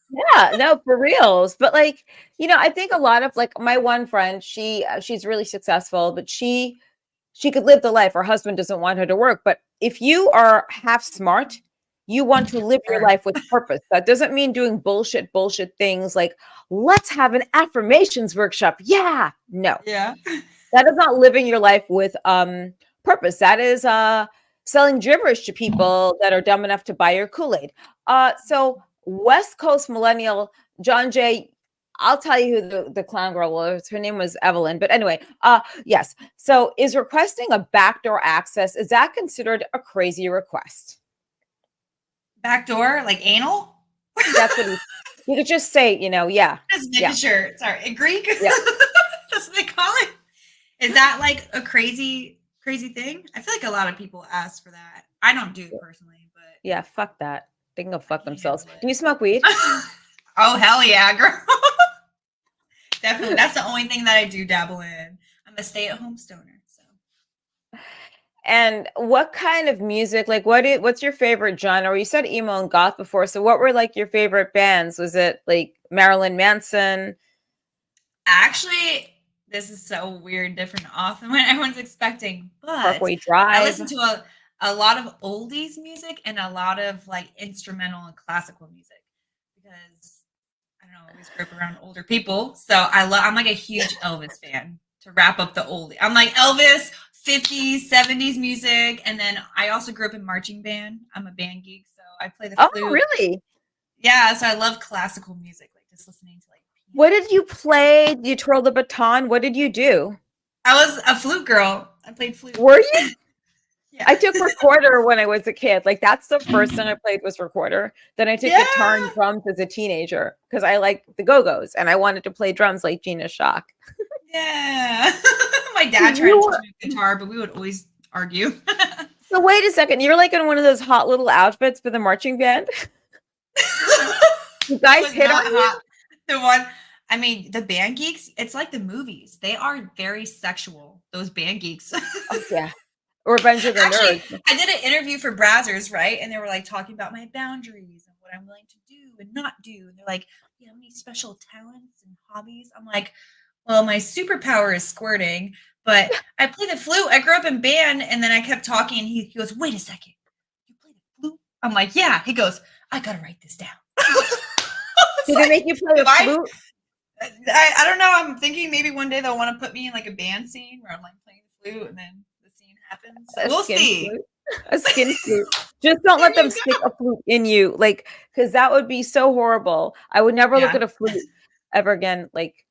Yeah, no, for reals. But like, I think a lot of like my one friend, she's really successful, but she could live the life. Her husband doesn't want her to work. But if you are half smart, you want to live your life with purpose. That doesn't mean doing bullshit things like, let's have an affirmations workshop. Yeah. No. Yeah. That is not living your life with purpose. That is selling gibberish to people that are dumb enough to buy your Kool-Aid. So West Coast millennial John Jay, I'll tell you who the clown girl was. Her name was Evelyn. But anyway, yes. So is requesting a backdoor access, is that considered a crazy request? Backdoor, like anal? That's what you could just say, yeah. Just making sure. Sorry, in Greek? Yeah. That's what they call it. Is that like a crazy thing? I feel like a lot of people ask for that. I don't do it personally, but yeah, fuck that. They can go fuck themselves. Do you smoke weed? Oh, hell yeah, girl. Definitely. That's the only thing that I do dabble in. I'm a stay-at-home stoner. So. And what kind of music, like what's your favorite genre? You said emo and goth before. So what were like your favorite bands? Was it like Marilyn Manson? Actually, this is so weird, different off than what everyone's expecting. But Parkway Drive. I listen to a lot of oldies music and a lot of like instrumental and classical music because I don't know, I always grew up around older people. So I'm like a huge Elvis fan to wrap up the oldie. I'm like Elvis, 50s, 70s music. And then I also grew up in marching band. I'm a band geek. So I play the flute. Oh, really? Yeah. So I love classical music, like just listening to like. What did you play? You twirl the baton. What did you do? I was a flute girl. I played flute. Were you? Yeah. I took recorder when I was a kid. Like that's the first thing I played was recorder. Then I took guitar and drums as a teenager because I liked the Go-Go's and I wanted to play drums like Gina Shock. Yeah. My dad tried to teach me guitar, but we would always argue. So wait a second. You're like in one of those hot little outfits for the marching band? You guys hit on hot. The one, I mean, the band geeks, it's like the movies. They are very sexual, those band geeks. Oh, yeah. Revenge of the Nerds. I did an interview for Brazzers, right? And they were like talking about my boundaries and what I'm willing to do and not do. And they're like, you have any special talents and hobbies? I'm like, well, my superpower is squirting, but I play the flute. I grew up in band. And then I kept talking. And he goes, wait a second. You play the flute? I'm like, yeah. He goes, I got to write this down. Did they make you play the flute? I don't know. I'm thinking maybe one day they'll want to put me in like a band scene where I'm like playing the flute and then the scene happens. We'll see. Flute. A skin flute. Just don't let them stick a flute in you. Like, because that would be so horrible. I would never look at a flute ever again like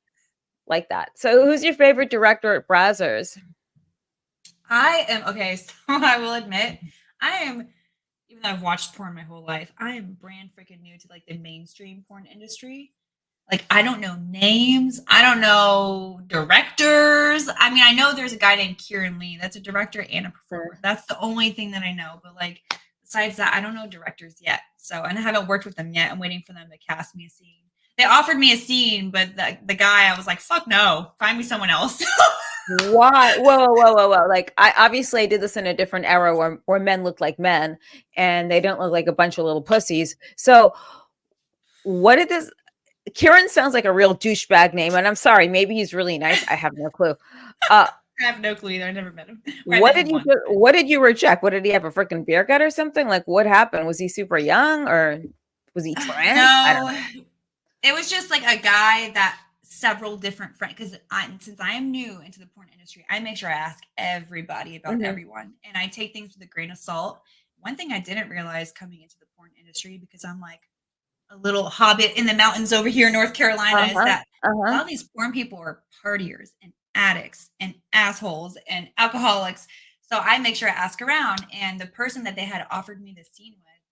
that. So who's your favorite director at Brazzers? I am, okay, so I will admit, even though I've watched porn my whole life, I am brand freaking new to like the mainstream porn industry. Like, I don't know names. I don't know directors. I mean, I know there's a guy named Kieran Lee. That's a director and a performer. That's the only thing that I know. But like, besides that, I don't know directors yet. So, and I haven't worked with them yet. I'm waiting for them to cast me a scene. They offered me a scene, but the guy, I was like, fuck no, find me someone else. Why? Whoa. Like, I did this in a different era where men look like men and they don't look like a bunch of little pussies. So what did this Kieran sounds like a real douchebag name, and I'm sorry, maybe he's really nice. I have no clue. I have no clue either. I never met him. Or I What met did him you once. what did you reject? What did he have, a freaking beer gut or something? Like, what happened? Was he super young, or was he trans? I don't No, know. it was just like a guy that several different friends, because since I am new into the porn industry, I make sure I ask everybody about Mhm. everyone, and I take things with a grain of salt. One thing I didn't realize coming into the porn industry, because I'm like a little hobbit in the mountains over here in North Carolina, is Uh-huh. that a Uh-huh. lot of these porn people are partiers and addicts and assholes and alcoholics. So I make sure I ask around, and the person that they had offered me the scene with,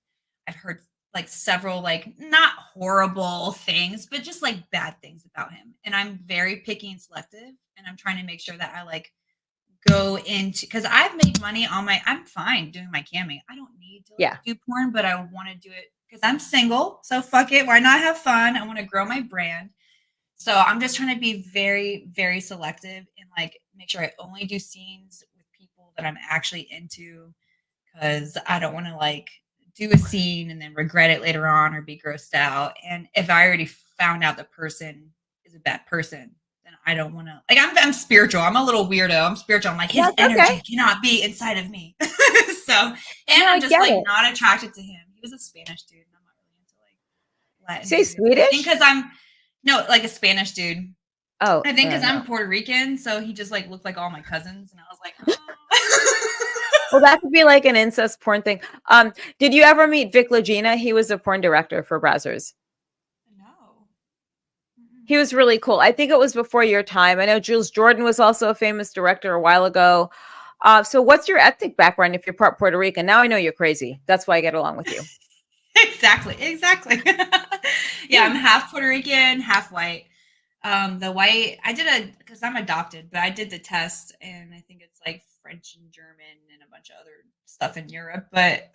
I've heard like several, like, not horrible things, but just like bad things about him. And I'm very picky and selective, and I'm trying to make sure that I like go into, because I've made money on my, I'm fine doing my camming. I don't need to like Yeah. do porn, but I want to do it because I'm single. So fuck it. Why not have fun? I want to grow my brand. So I'm just trying to be very, very selective and like make sure I only do scenes with people that I'm actually into, because I don't want to like do a scene and then regret it later on or be grossed out. And if I already found out the person is a bad person, then I don't want to, like, I'm spiritual. I'm a little weirdo. I'm spiritual. I'm like, his That's okay. energy cannot be inside of me. So, and No, I'm I just get like it. not attracted to him. He was a Spanish dude, and I'm not really into like Latin Say dudes. I think Swedish? because I'm, no, like a Spanish dude. Oh, I think because no. I'm Puerto Rican, so he just like looked like all my cousins, and I was like, oh. Well, that could be like an incest porn thing. Did you ever meet Vic Legina? He was a porn director for Brazzers. No. Mm-mm. He was really cool. I think it was before your time. I know Jules Jordan was also a famous director a while ago. So what's your ethnic background if you're part Puerto Rican? Now I know you're crazy. That's why I get along with you. Exactly, exactly. Yeah, I'm half Puerto Rican, half white. The white, I did a, because I'm adopted, but I did the test, and I think it's like French and German and a bunch of other stuff in Europe. But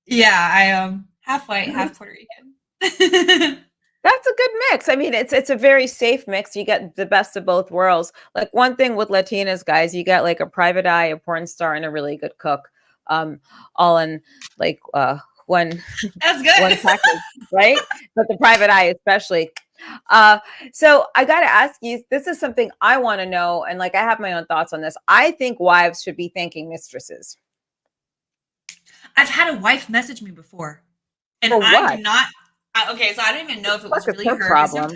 yeah, I half white, half Puerto Rican. That's a good mix. I mean, it's a very safe mix. You get the best of both worlds. Like one thing with Latinas, guys, you get like a private eye, a porn star, and a really good cook, all in like one That's one good. package, right? But the private eye, especially. Uh, so I got to ask you. This is something I want to know, and like I have my own thoughts on this. I think wives should be thanking mistresses I've had a wife message me before, and for I do what? not. Okay, so I don't even know if it Fuck was is really her her. Because problem?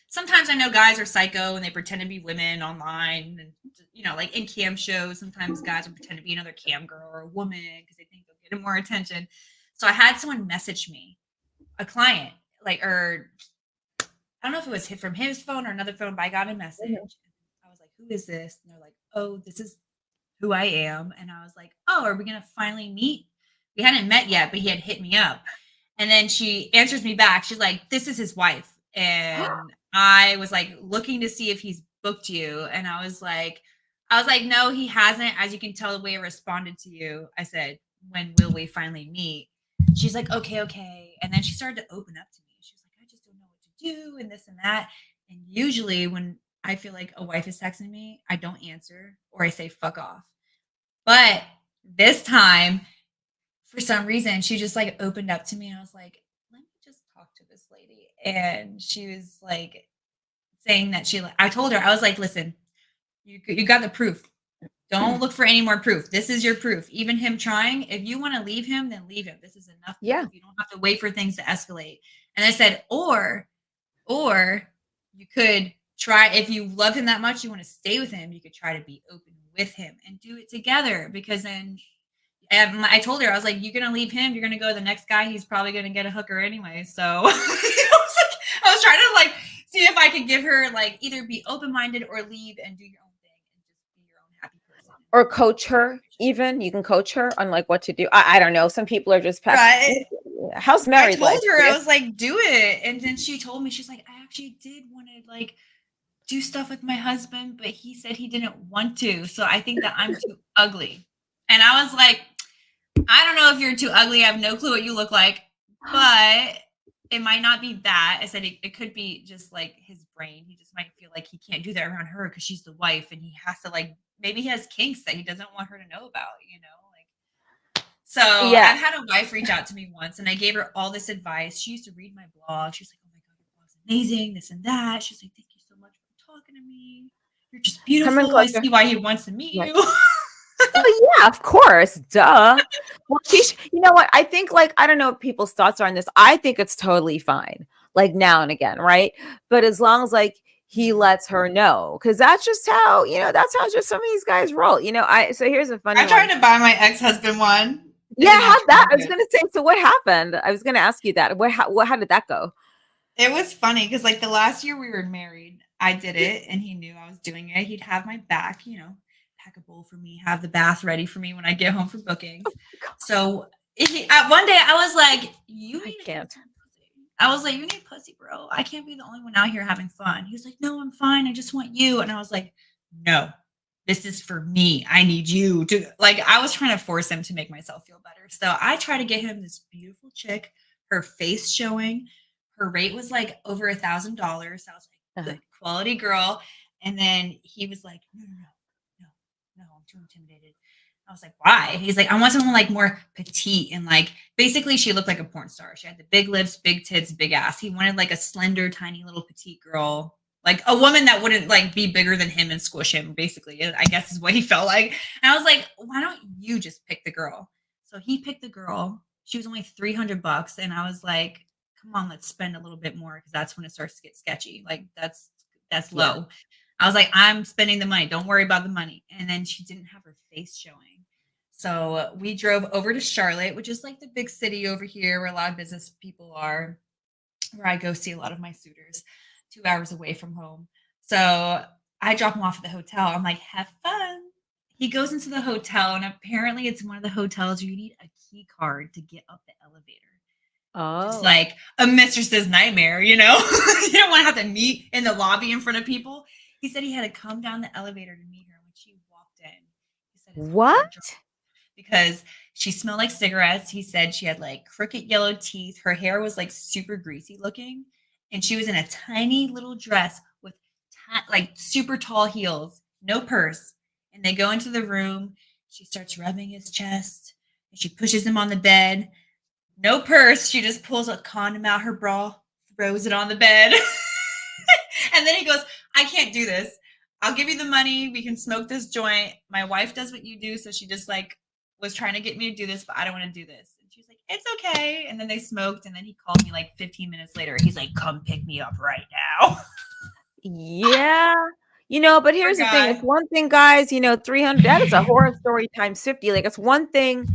sometimes I know guys are psycho and they pretend to be women online, and like in cam shows. Sometimes guys will pretend to be another cam girl or a woman because they think they'll get more attention. So I had someone message me, a client, like, or I don't know if it was from his phone or another phone, but I got a Mhm. message. I was like, "Who is this?" And they're like, "Oh, this is who I am." And I was like, "Oh, are we gonna finally meet?" We hadn't met yet, but he had hit me up. And then she answers me back. She's like, "This is his wife." And I was like looking to see if he's booked you. And I was like, "No, he hasn't. As you can tell the way I responded to you." I said, "When will we finally meet?" She's like, "Okay, okay." And then she started to open up to me. She was like, "I just don't know what to do," and this and that. And usually when I feel like a wife is texting me, I don't answer or I say fuck off. But this time, for some reason, she just like opened up to me, and I was like, let me just talk to this lady. And she was like saying that I told her, I was like, listen, you got the proof. Don't look for any more proof. This is your proof. Even him trying, if you want to leave him, then leave him. This is enough Yeah. proof. You don't have to wait for things to escalate. And I said, or you could try, if you love him that much, you want to stay with him, you could try to be open with him and do it together. Because then, and I told her, I was like, you're gonna leave him, you're gonna go to the next guy, he's probably gonna get a hooker anyway. So I was trying to like see if I could give her like either be open minded or leave and do your own thing and just be your own happy person and Or not be coach in a her situation. even. You can coach her on like what to do. I don't know. Some people are just Right. how's I married life told her, for I you? was like, do it. And then she told me, she's like, I actually did want to like do stuff with my husband, but he said he didn't want to. So I think that I'm too ugly. And I was like, I don't know if you're too ugly. I have no clue what you look like, but it might not be that. I said it could be just like his brain. He just might feel like he can't do that around her because she's the wife, and he has to like, maybe he has kinks that he doesn't want her to know about, you know? Like, So Yeah. I've had a wife reach out to me once, and I gave her all this advice. She used to read my blog. She's like, "Oh my god, your blog's amazing, this and that." She's like, "Thank you so much for talking to me. You're just Come in beautiful. I closer. see why he wants to meet Right. you." Oh yeah, of course. Duh. Well, you know what? I think like I don't know what people's thoughts are on this. I think it's totally fine. Like now and again, right? But as long as like he Mhm. lets her know, because that's just how, that's how just some of these guys roll. So here's a funny I tried one. to buy my ex-husband one. It Yeah, did not how turn that out I was good. gonna say, so what happened? I was gonna ask you that. How did that go? It was funny because, like, the last year we were married, I did it, and he knew I was doing it. He'd have my back, pack a bowl for me, have the bath ready for me when I get home from bookings. So one day I was like, "You I need to have can't. some pussy." I was like, "You need pussy, bro. I can't be the only one out here having fun." He was like, "No, I'm fine. I just want you." And I was like, "No, this is for me. I need you to like." I was trying to force him to make myself feel better. So I try to get him this beautiful chick, her face showing. Her rate was like over $1,000. I was like, Uh-huh. good quality girl. And then he was like, no, no, no, no, no, I'm too intimidated. I was like, why? He's like, I want someone like more petite and like basically she looked like a porn star. She had the big lips, big tits, big ass. He wanted like a slender, tiny little petite girl, like a woman that wouldn't like be bigger than him and squish him, basically, I guess is what he felt like. And I was like, why don't you just pick the girl? So he picked the girl. She was only $300. And I was like, come on, let's spend a little bit more because that's when it starts to get sketchy. Like that's Yeah. low. I was like, I'm spending the money. Don't worry about the money. And then she didn't have her face showing. So we drove over to Charlotte, which is like the big city over here where a lot of business people are, where I go see a lot of my suitors, 2 hours away from home. So I drop him off at the hotel. I'm like, have fun. He goes into the hotel, and apparently it's one of the hotels where you need a key card to get up the elevator. Just Oh. like a mistress's nightmare, you know? You don't want to have to meet in the lobby in front of people. He said he had to come down the elevator to meet her when she walked in. He said his What? heart dropped because she smelled like cigarettes. He said she had like crooked yellow teeth. Her hair was like super greasy looking. And she was in a tiny little dress with like super tall heels, no purse. And they go into the room. She starts rubbing his chest and she pushes him on the bed. No purse. She just pulls a condom out her bra, throws it on the bed. And then he goes, I can't do this. I'll give you the money. We can smoke this joint. My wife does what you do. So she just like was trying to get me to do this, but I don't want to do this. And she's like, it's okay. And then they smoked. And then he called me like 15 minutes later. He's like, come pick me up right now. Yeah. But Poor here's the thing. It's guy. one thing, guys, 300, that is a horror story times 50. Like, it's one thing,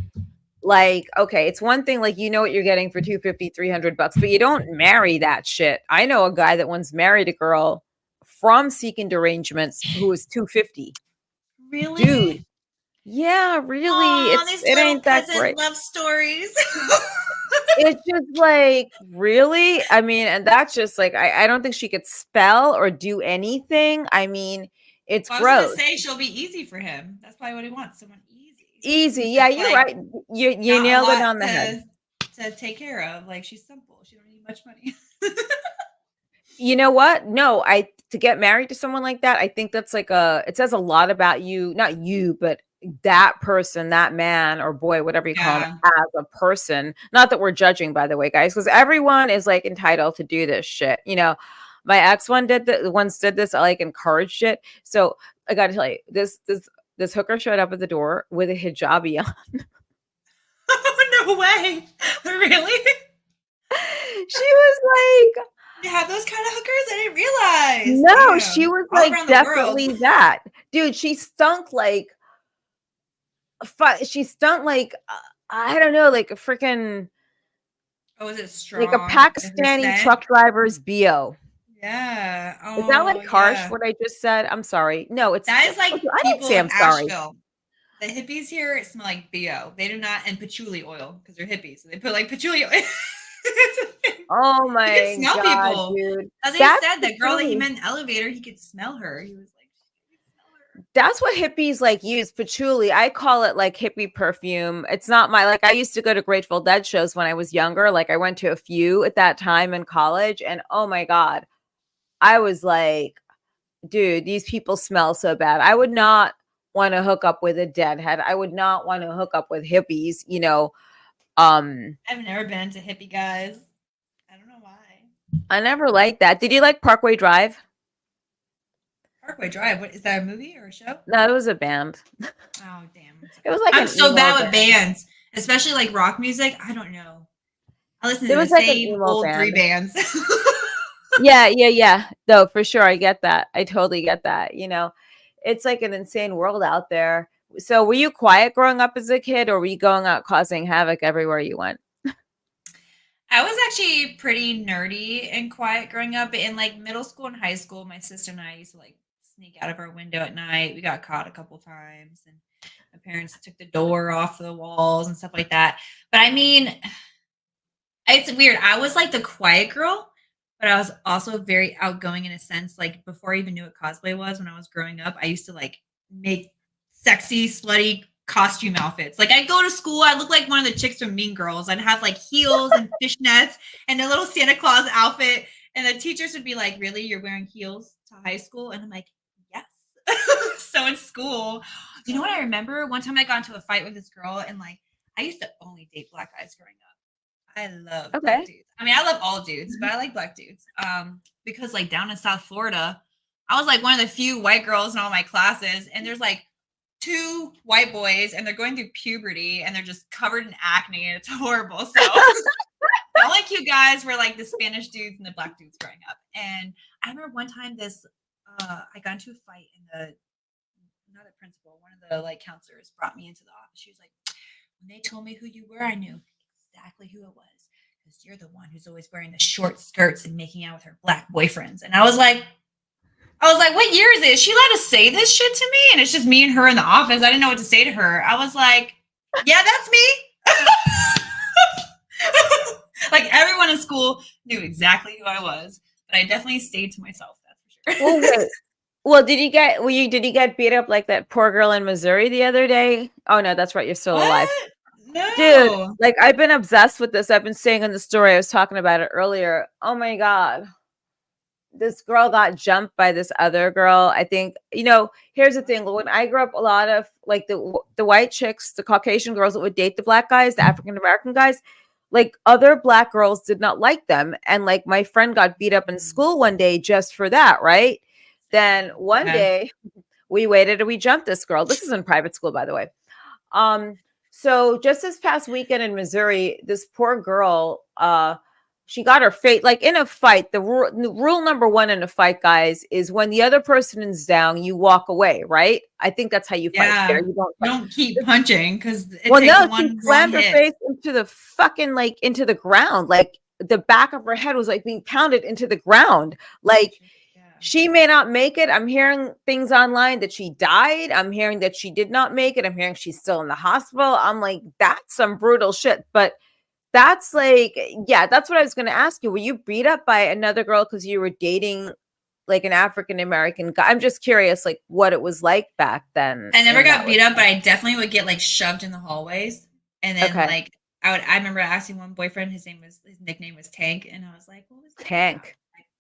like, okay, it's one thing, like, you know what you're getting for 250, $300, but you don't marry that shit. I know a guy that once married a girl from Seeking Derangements who was 250. Dude, Really? yeah, really. Oh, these It little ain't that peasant great. love stories. It's just like, really? I mean, and that's just like, I don't think she could spell or do anything. I mean, it's Well, I was gonna gross. say she'll be easy for him. That's probably what he wants, someone easy, someone Easy. who's Yeah, just you're like right. You not a nailed it lot on the head. to take care of. Like she's simple. She don't need much money. You know what? No, to get married to someone like that, I think that's like it says a lot about you, not you, but that person, that man or boy, whatever you call him, Yeah. as a person. Not that we're judging, by the way, guys, because everyone is like entitled to do this shit. My ex once did this, I like encouraged it. So I gotta tell you, this hooker showed up at the door with a hijabi on. Oh, no way. Really? She was like, You have those kind of hookers? I didn't realize. no, she Damn. was All like around the world. definitely that. Dude, she stunk like she stunk like I don't know, like a freaking Oh, is it like a strong? Her Pakistani scent? truck driver's BO. Yeah. Is that Oh, like harsh yeah. what I just said? I'm sorry. No, That I is like didn't people say in I'm sorry. Asheville. The hippies here smell like BO. They do not, and patchouli oil because they're hippies. So they put like patchouli oil. Oh He could my smell god, people. dude. As he That's said, that girl that he patchouli. met in the elevator, he could smell her. He was like, he could smell her. That's what hippies like use, patchouli. I call it like hippie perfume. It's not I used to go to Grateful Dead shows when I was younger. Like I went to a few at that time in college, and oh my god, I was like, dude, these people smell so bad. I would not want to hook up with a deadhead. I would not want to hook up with hippies, I've never been into hippie guys. I don't know why. I never liked that. Did you like Parkway Drive? Parkway Drive. What is that, a movie or a show? No, it was a band. Oh damn. It was like I'm an so emo bad with band. bands, especially like rock music. I don't know. I listen It to the was like an same emo old three band. bands. Yeah. No, for sure. I get that. I totally get that. It's like an insane world out there. So were you quiet growing up as a kid, or were you going out causing havoc everywhere you went? I was actually pretty nerdy and quiet growing up. In like middle school and high school, my sister and I used to like sneak out of our window at night. We got caught a couple times, and my parents took the door off the walls and stuff like that. But I mean, it's weird. I was like the quiet girl, but I was also very outgoing in a sense. Like before I even knew what cosplay was, when I was growing up, I used to like make sexy, slutty costume outfits. Like I'd go to school, I'd look like one of the chicks from Mean Girls. I'd have like heels and fishnets and a little Santa Claus outfit. And the teachers would be like, "Really? You're wearing heels to high school?" And I'm like, "Yes." So in school, you know what I remember? One time I got into a fight with this girl, and like I used to only date black guys growing up. I love black Okay. dudes. I mean, I love all dudes, but I like black dudes. Because like down in South Florida, I was like one of the few white girls in all my classes, and there's like two white boys, and they're going through puberty, and they're just covered in acne, and it's horrible. So the only cute guys were like the Spanish dudes and the black dudes growing up. And I remember one time I got into a fight, and not the principal, one of the like counselors brought me into the office. She was like, "When they told me who you were, I knew exactly who it was, because you're the one who's always wearing the short skirts and making out with her black boyfriends." And I was like, "What year is it? Is she allowed to say this shit to me?" And it's just me and her in the office. I didn't know what to say to her. I was like, "Yeah, that's me." Like everyone in school knew exactly who I was, but I definitely stayed to myself. That's for Well, sure. wait. Well, did you get beat up like that poor girl in Missouri the other day? Oh no, that's right. You're still alive. What? Dude, No. like I've been obsessed with this. I've been saying in the story, I was talking about it earlier. Oh my God. This girl got jumped by this other girl. I think, here's the thing. When I grew up, a lot of like the white chicks, the Caucasian girls that would date the black guys, the African American guys, like other black girls did not like them. And like my friend got beat up in school one day just for that, right? Then one Yeah. day we waited and we jumped this girl. This is in private school, by the way. So just this past weekend in Missouri, this poor girl, she got her fate like in a fight. The rule number one in a fight, guys, is when the other person is down, you walk away, right? I think that's how you fight fair. Yeah. You don't You fight. don't keep punching because it Well, takes no, she one wrong slammed her hit. face into the fucking like into the ground. Like the back of her head was like being pounded into the ground. Like Yeah. she may not make it. I'm hearing things online that she died. I'm hearing that she did not make it. I'm hearing she's still in the hospital. I'm like, that's some brutal shit. But that's like, yeah, that's what I was going to ask you. Were you beat up by another girl because you were dating like an African American guy? I'm just curious, like what it was like back then. I never in got that beat up, but I definitely would get like shoved in the hallways. And then Okay. like I remember asking one boyfriend, his nickname was Tank, and I was like, "What was that Tank.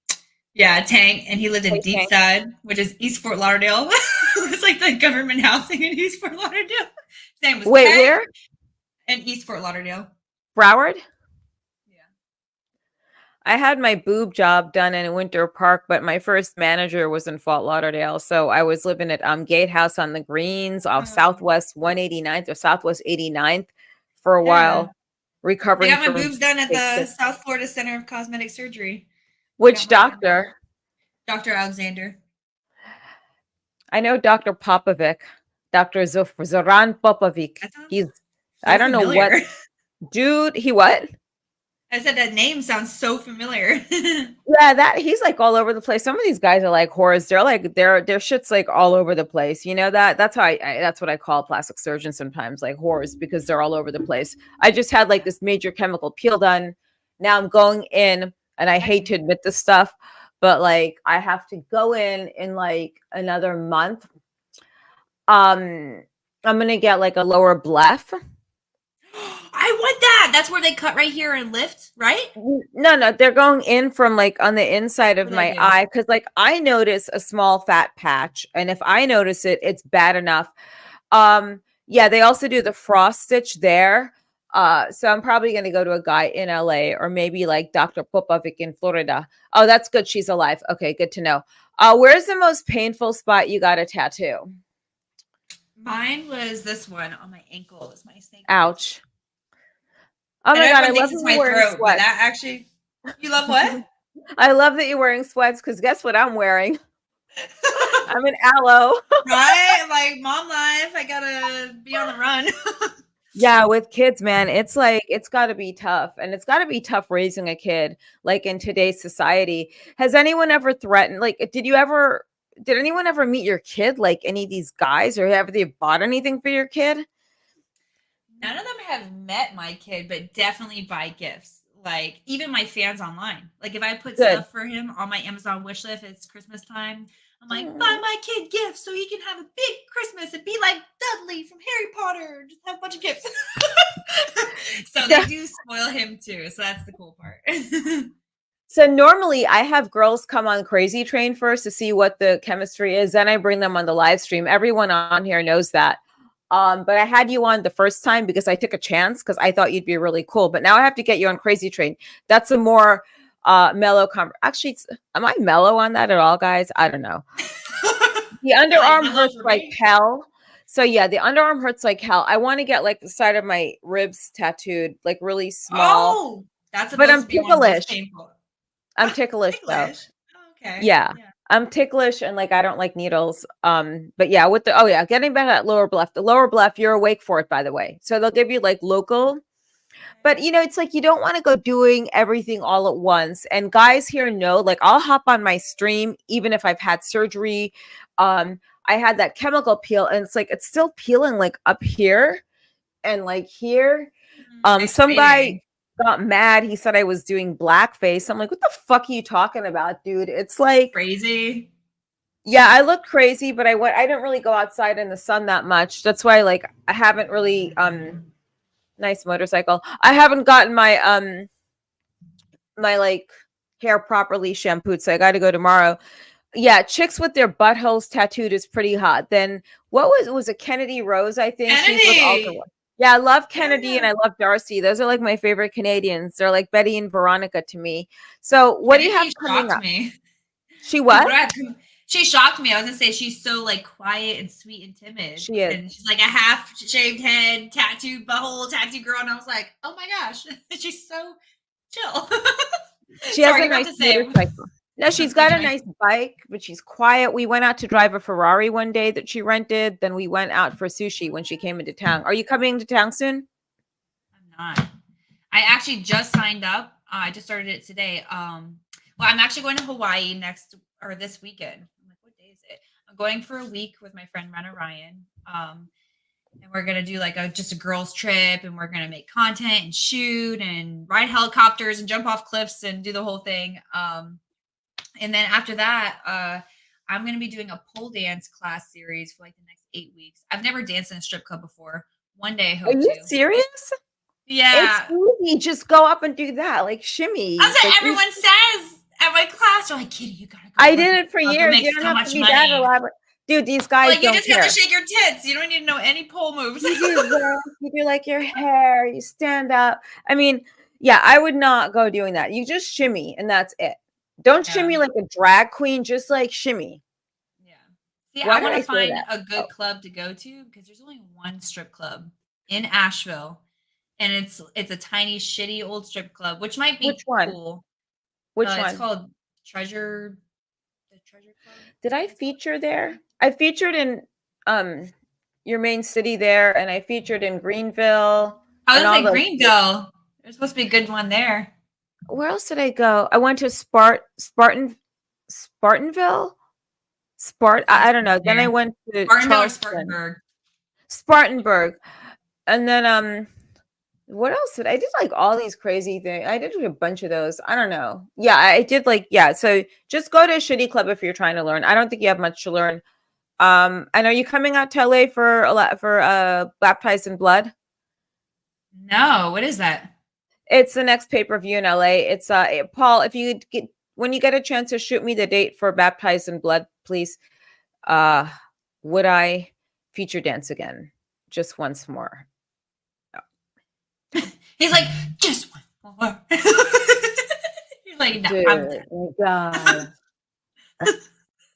about?" Yeah, Tank, and he lived in Hey, Tank. Deepside, which is East Fort Lauderdale. It's like the government housing in East Fort Lauderdale. His name was Wait, Tank where? in East Fort Lauderdale. Broward? Yeah. I had my boob job done in Winter Park, but my first manager was in Fort Lauderdale. So I was living at Gatehouse on the Greens off Southwest 189th or Southwest 89th for a Yeah. while, I recovering got my from boobs done at big the sick- South Florida Center of Cosmetic Surgery. Which Got mine done. doctor? Dr. Alexander. I know Dr. Popovic, Dr. Zoran Popovic. That sounds He's, so I don't know what, familiar. dude, he what? I said that name sounds so familiar. Yeah, that he's like all over the place. Some of these guys are like whores. They're like their shit's like all over the place. You know that's how that's what I call plastic surgeons sometimes, like whores, because they're all over the place. I just had like this major chemical peel done. Now I'm going in, and I hate to admit this stuff, but like I have to go in like another month. I'm gonna get like a lower bleph. I want that. That's where they cut right here and lift, right? No, they're going in from like on the inside of What do they my do? eye because like I notice a small fat patch, and if I notice it, it's bad enough. Yeah, they also do the frost stitch there. So I'm probably gonna go to a guy in LA or maybe like Dr. Popovic in Florida. Oh, that's good. She's alive. Okay, good to know. Where's the most painful spot you got a tattoo? Mine was this one on my ankle. Is my snake. Ouch. Oh I know my god, I everyone love thinks that it's you're my wearing throat, but sweats. that actually, you love what? I love that you're wearing sweats because guess what I'm wearing? I'm an aloe. Right? Like mom life, I gotta be on the run. Yeah, with kids, man, it's like it's got to be tough, and it's got to be tough raising a kid like in today's society. Has anyone ever threatened? Like, did anyone ever meet your kid? Like any of these guys, or have they bought anything for your kid? None of them have met my kid, but definitely buy gifts. Like even my fans online. Like if I put Good. stuff for him on my Amazon wish list, it's Christmas time. I'm like, buy Aw. my kid gifts so he can have a big Christmas and be like Dudley from Harry Potter. Just have a bunch of gifts. So they Yeah. do spoil him too. So that's the cool part. So normally I have girls come on Crazy Train first to see what the chemistry is. Then I bring them on the live stream. Everyone on here knows that. But I had you on the first time because I took a chance because I thought you'd be really cool. But now I have to get you on Crazy Train. That's a more mellow actually, am I mellow on that at all, guys? I don't know. The Like underarm hello hurts for like me. hell. So yeah, the underarm hurts like hell. I want to get like the side of my ribs tattooed, like really small. Oh, that's But supposed I'm to be one of the most ticklish. painful. I'm ticklish though. Ticklish. Oh, okay. Yeah. Yeah. I'm ticklish and like I don't like needles. But yeah, with the oh yeah, getting back at lower bluff. The lower bluff, you're awake for it, by the way. So they'll give you like local, but it's like you don't want to go doing everything all at once. And guys here know, like I'll hop on my stream even if I've had surgery. I had that chemical peel, and it's like it's still peeling like up here and like here. Some guy Exciting. got mad. He said I was doing blackface. I'm like, what the fuck are you talking about, dude? It's like, Crazy. yeah, I look crazy, but I didn't really go outside in the sun that much. That's why like I haven't really nice motorcycle. I haven't gotten my like hair properly shampooed, so I got to go tomorrow. Yeah, chicks with their buttholes tattooed is pretty hot. Then what was it Kennedy Rose, I think. She's with Alter Kennedy. One. Yeah, I love Kennedy and Yeah. I love Darcy. Those are like my favorite Canadians. They're like Betty and Veronica to me. So what do you have Kennedy coming shocked up? me. She What what? do I have to, she shocked me. I was gonna say she's so like quiet and sweet and timid. She is. And she's like a half shaved head, tattooed butthole, tattoo girl. And I was like, oh my gosh, she's so chill. She has Sorry, a you're about nice to say motorcycle. No, I'm she's got a speaking. nice bike, but she's quiet. We went out to drive a Ferrari one day that she rented. Then we went out for sushi when she came into town. Are you coming to town soon? I'm not. I actually just signed up. I just started it today. Well, I'm actually going to Hawaii next or this weekend. I'm like, what day is it? I'm going for a week with my friend Rena Ryan. And we're gonna do like just a girls trip, and we're gonna make content and shoot and ride helicopters and jump off cliffs and do the whole thing. And then after that, I'm gonna be doing a pole dance class series for like the next 8 weeks. I've never danced in a strip club before. One day I Are hope you to. serious? It's Yeah. easy. Just go up and do that. Like shimmy. That's what Like everyone says at my class. They're like, Kitty, you gotta go I work did at it for the club. You'll years. make You don't so have to much be that money. elaborate. Dude, these guys Like you don't just have to care. shake your tits. You don't need to know any pole moves. You do this, you do like your hair, you stand up. I mean, yeah, I would not go doing that. You just shimmy and that's it. Don't Yeah. shimmy like a drag queen, just like shimmy. Yeah. See, Why I did want I to say find that? a good Oh, club to go to because there's only one strip club in Asheville, and it's a tiny, shitty old strip club, which might which be one? cool. Which It's one? called Treasure, the Treasure Club. Did I I think it's called. feature there? I featured in um your main city there, and I featured in Greenville I and was all gonna say those. Greenville. There's supposed to be a good one there. Where else did I go? I went to Spartanville? Sounds I don't know. Then I familiar. went to Spartanville or Charleston. Spartanburg? Spartanburg. And then what else did I did like all these crazy things. I did a bunch of those. I don't know. Yeah, I did like yeah, so just go to a shitty club if you're trying to learn. I don't think you have much to learn. And are you coming out to LA for baptized in blood? No, what is that? It's the next pay-per-view in LA. It's Paul, if you get when you get a chance to shoot me the date for Baptized in Blood, please. Would I feature dance again? Just once more. He's like, just one more. You're like, no, Dude, I'm done. oh my God.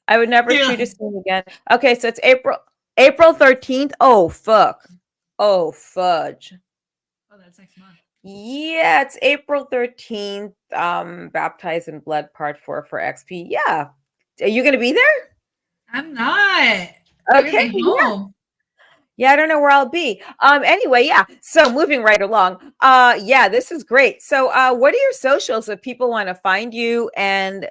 I would never You're shoot a like, scene again. Okay, so it's April 13th. Oh fuck. Oh fudge. oh, that's next month. Yeah, it's April 13th. Baptized in Blood Part 4 for XP. Yeah. Are you gonna be there? I'm not. You're gonna Okay, be yeah. home. Yeah, I don't know where I'll be. Anyway, yeah. So moving right along. Yeah, this is great. So what are your socials if people want to find you? And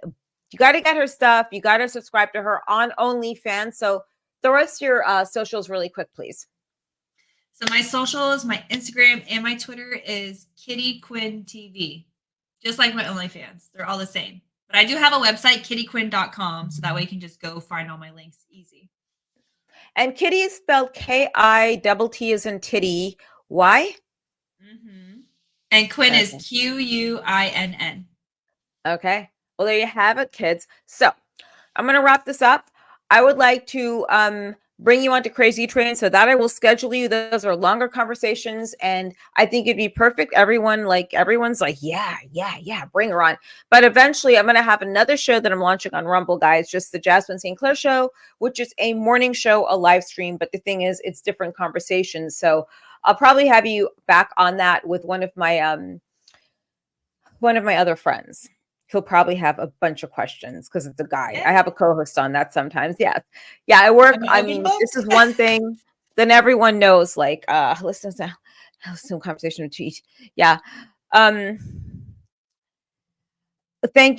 you got to get her stuff. You got to subscribe to her on OnlyFans. So throw us your socials really quick, please. So my socials, my Instagram and my Twitter is Kitty Quinn TV. Just like my OnlyFans. They're all the same. But I do have a website, kittyquinn.com, so that way you can just go find all my links easy. And Kitty is spelled Kitt as in titty. Why? Mm-hmm. And Quinn Okay. is Quinn. Okay. Well, there you have it, kids. So I'm going to wrap this up. I would like to bring you onto Crazy Train so that I will schedule you. Those are longer conversations, and I think it'd be perfect. Everyone's like, yeah, bring her on. But eventually, I'm going to have another show that I'm launching on Rumble, guys. Just the Jasmin St show, which is a morning show, a live stream. But the thing is, it's different conversations. So I'll probably have you back on that with one of my other friends. He'll probably have a bunch of questions because it's a guy. Yeah. I have a co-host on that sometimes. Yeah. I work. I mean, this is one thing. Then everyone knows, like, listen to a conversation with Cheech. Yeah. Thank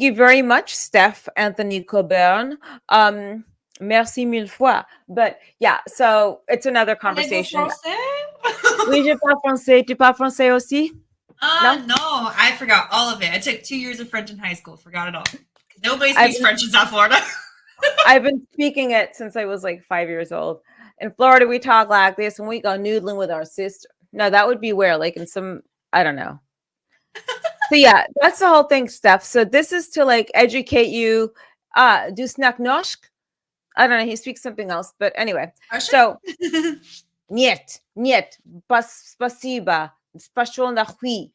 you very much, Steph Anthony Coburn. Merci mille fois. But yeah, so it's another conversation. Oui, je parle français. Tu parles français aussi? No, I forgot all of it. I took 2 years of French in high school. Forgot it all. Nobody speaks French in South Florida. I've been speaking it since I was like 5 years old. In Florida, we talk like this, and we go noodling with our sister. No, that would be where, like in some, I don't know. So yeah, that's the whole thing, Steph. So this is to like educate you. Du snack nosk? I don't know. He speaks something else, but anyway. So, нет, спасибо, спасибо на хуй.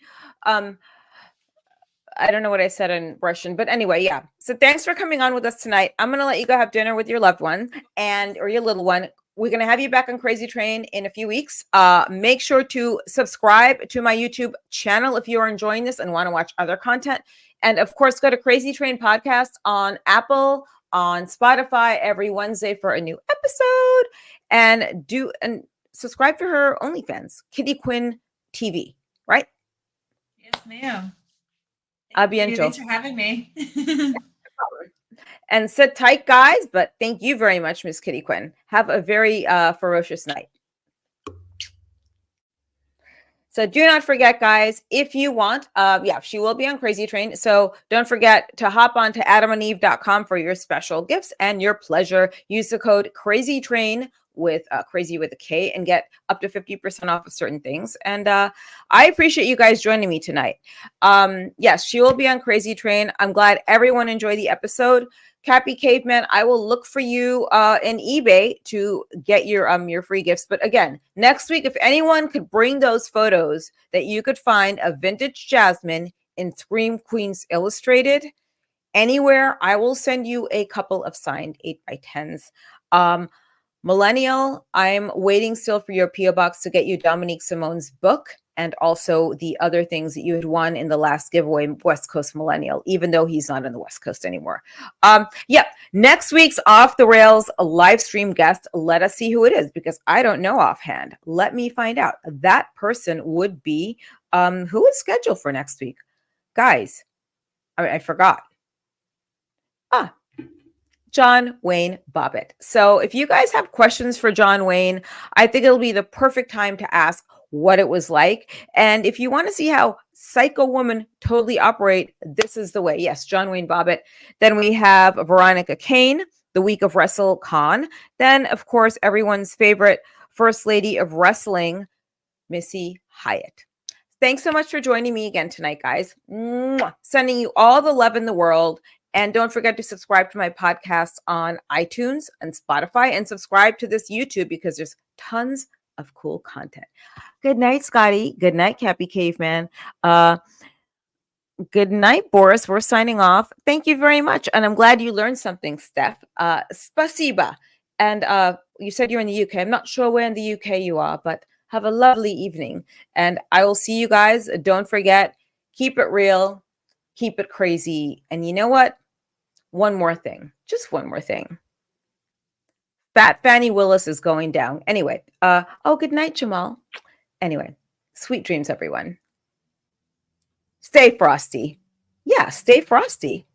I don't know what I said in Russian, but anyway, yeah. So thanks for coming on with us tonight. I'm going to let you go have dinner with your loved one or your little one. We're going to have you back on Crazy Train in a few weeks. Make sure to subscribe to my YouTube channel if you are enjoying this and want to watch other content. And of course, go to Crazy Train Podcast on Apple, on Spotify every Wednesday for a new episode. And subscribe to her OnlyFans, Kitty Quinn TV, right? Yes, ma'am. Abiento. Thanks for having me. And sit tight, guys. But thank you very much, Miss Kitty Quinn. Have a very ferocious night. So do not forget, guys, if you want, she will be on Crazy Train. So don't forget to hop on to adamandeve.com for your special gifts and your pleasure. Use the code Crazy Train with crazy with a K and get up to 50% off of certain things. And I appreciate you guys joining me tonight. Yes, she will be on Crazy Train. I'm glad everyone enjoyed the episode. Cappy Caveman, I will look for you in eBay to get your free gifts. But again, next week, if anyone could bring those photos that you could find of vintage Jasmin in Scream Queens Illustrated anywhere, I will send you a couple of signed 8x10s. Millennial, I'm waiting still for your P.O. box to get you Dominique Simone's book and also the other things that you had won in the last giveaway, West Coast Millennial, even though he's not on the West Coast anymore. Next week's Off the Rails live stream guest, let us see who it is, because I don't know offhand. Let me find out. That person would be, who is scheduled for next week? Guys, I forgot. John Wayne Bobbitt. So if you guys have questions for John Wayne, I think it'll be the perfect time to ask what it was like. And if you want to see how psycho women totally operate, this is the way. Yes, John Wayne Bobbitt. Then we have Veronica Kane, the week of WrestleCon. Then, of course, everyone's favorite First Lady of Wrestling, Missy Hyatt. thanks so much for joining me again tonight, guys. Mwah. Sending you all the love in the world. And don't forget to subscribe to my podcast on iTunes and Spotify, and subscribe to this YouTube because there's tons of cool content. Good night, Scotty. Good night, Cappy Caveman. Good night, Boris. We're signing off. Thank you very much. And I'm glad you learned something, Steph. Spasiba. And you said you're in the UK. I'm not sure where in the UK you are, but have a lovely evening. And I will see you guys. Don't forget, keep it real, keep it crazy. And you know what? One more thing. Just one more thing. Fat Fannie Willis is going down. Anyway, good night, Jamal. Anyway, sweet dreams, everyone. Stay frosty. Yeah, stay frosty.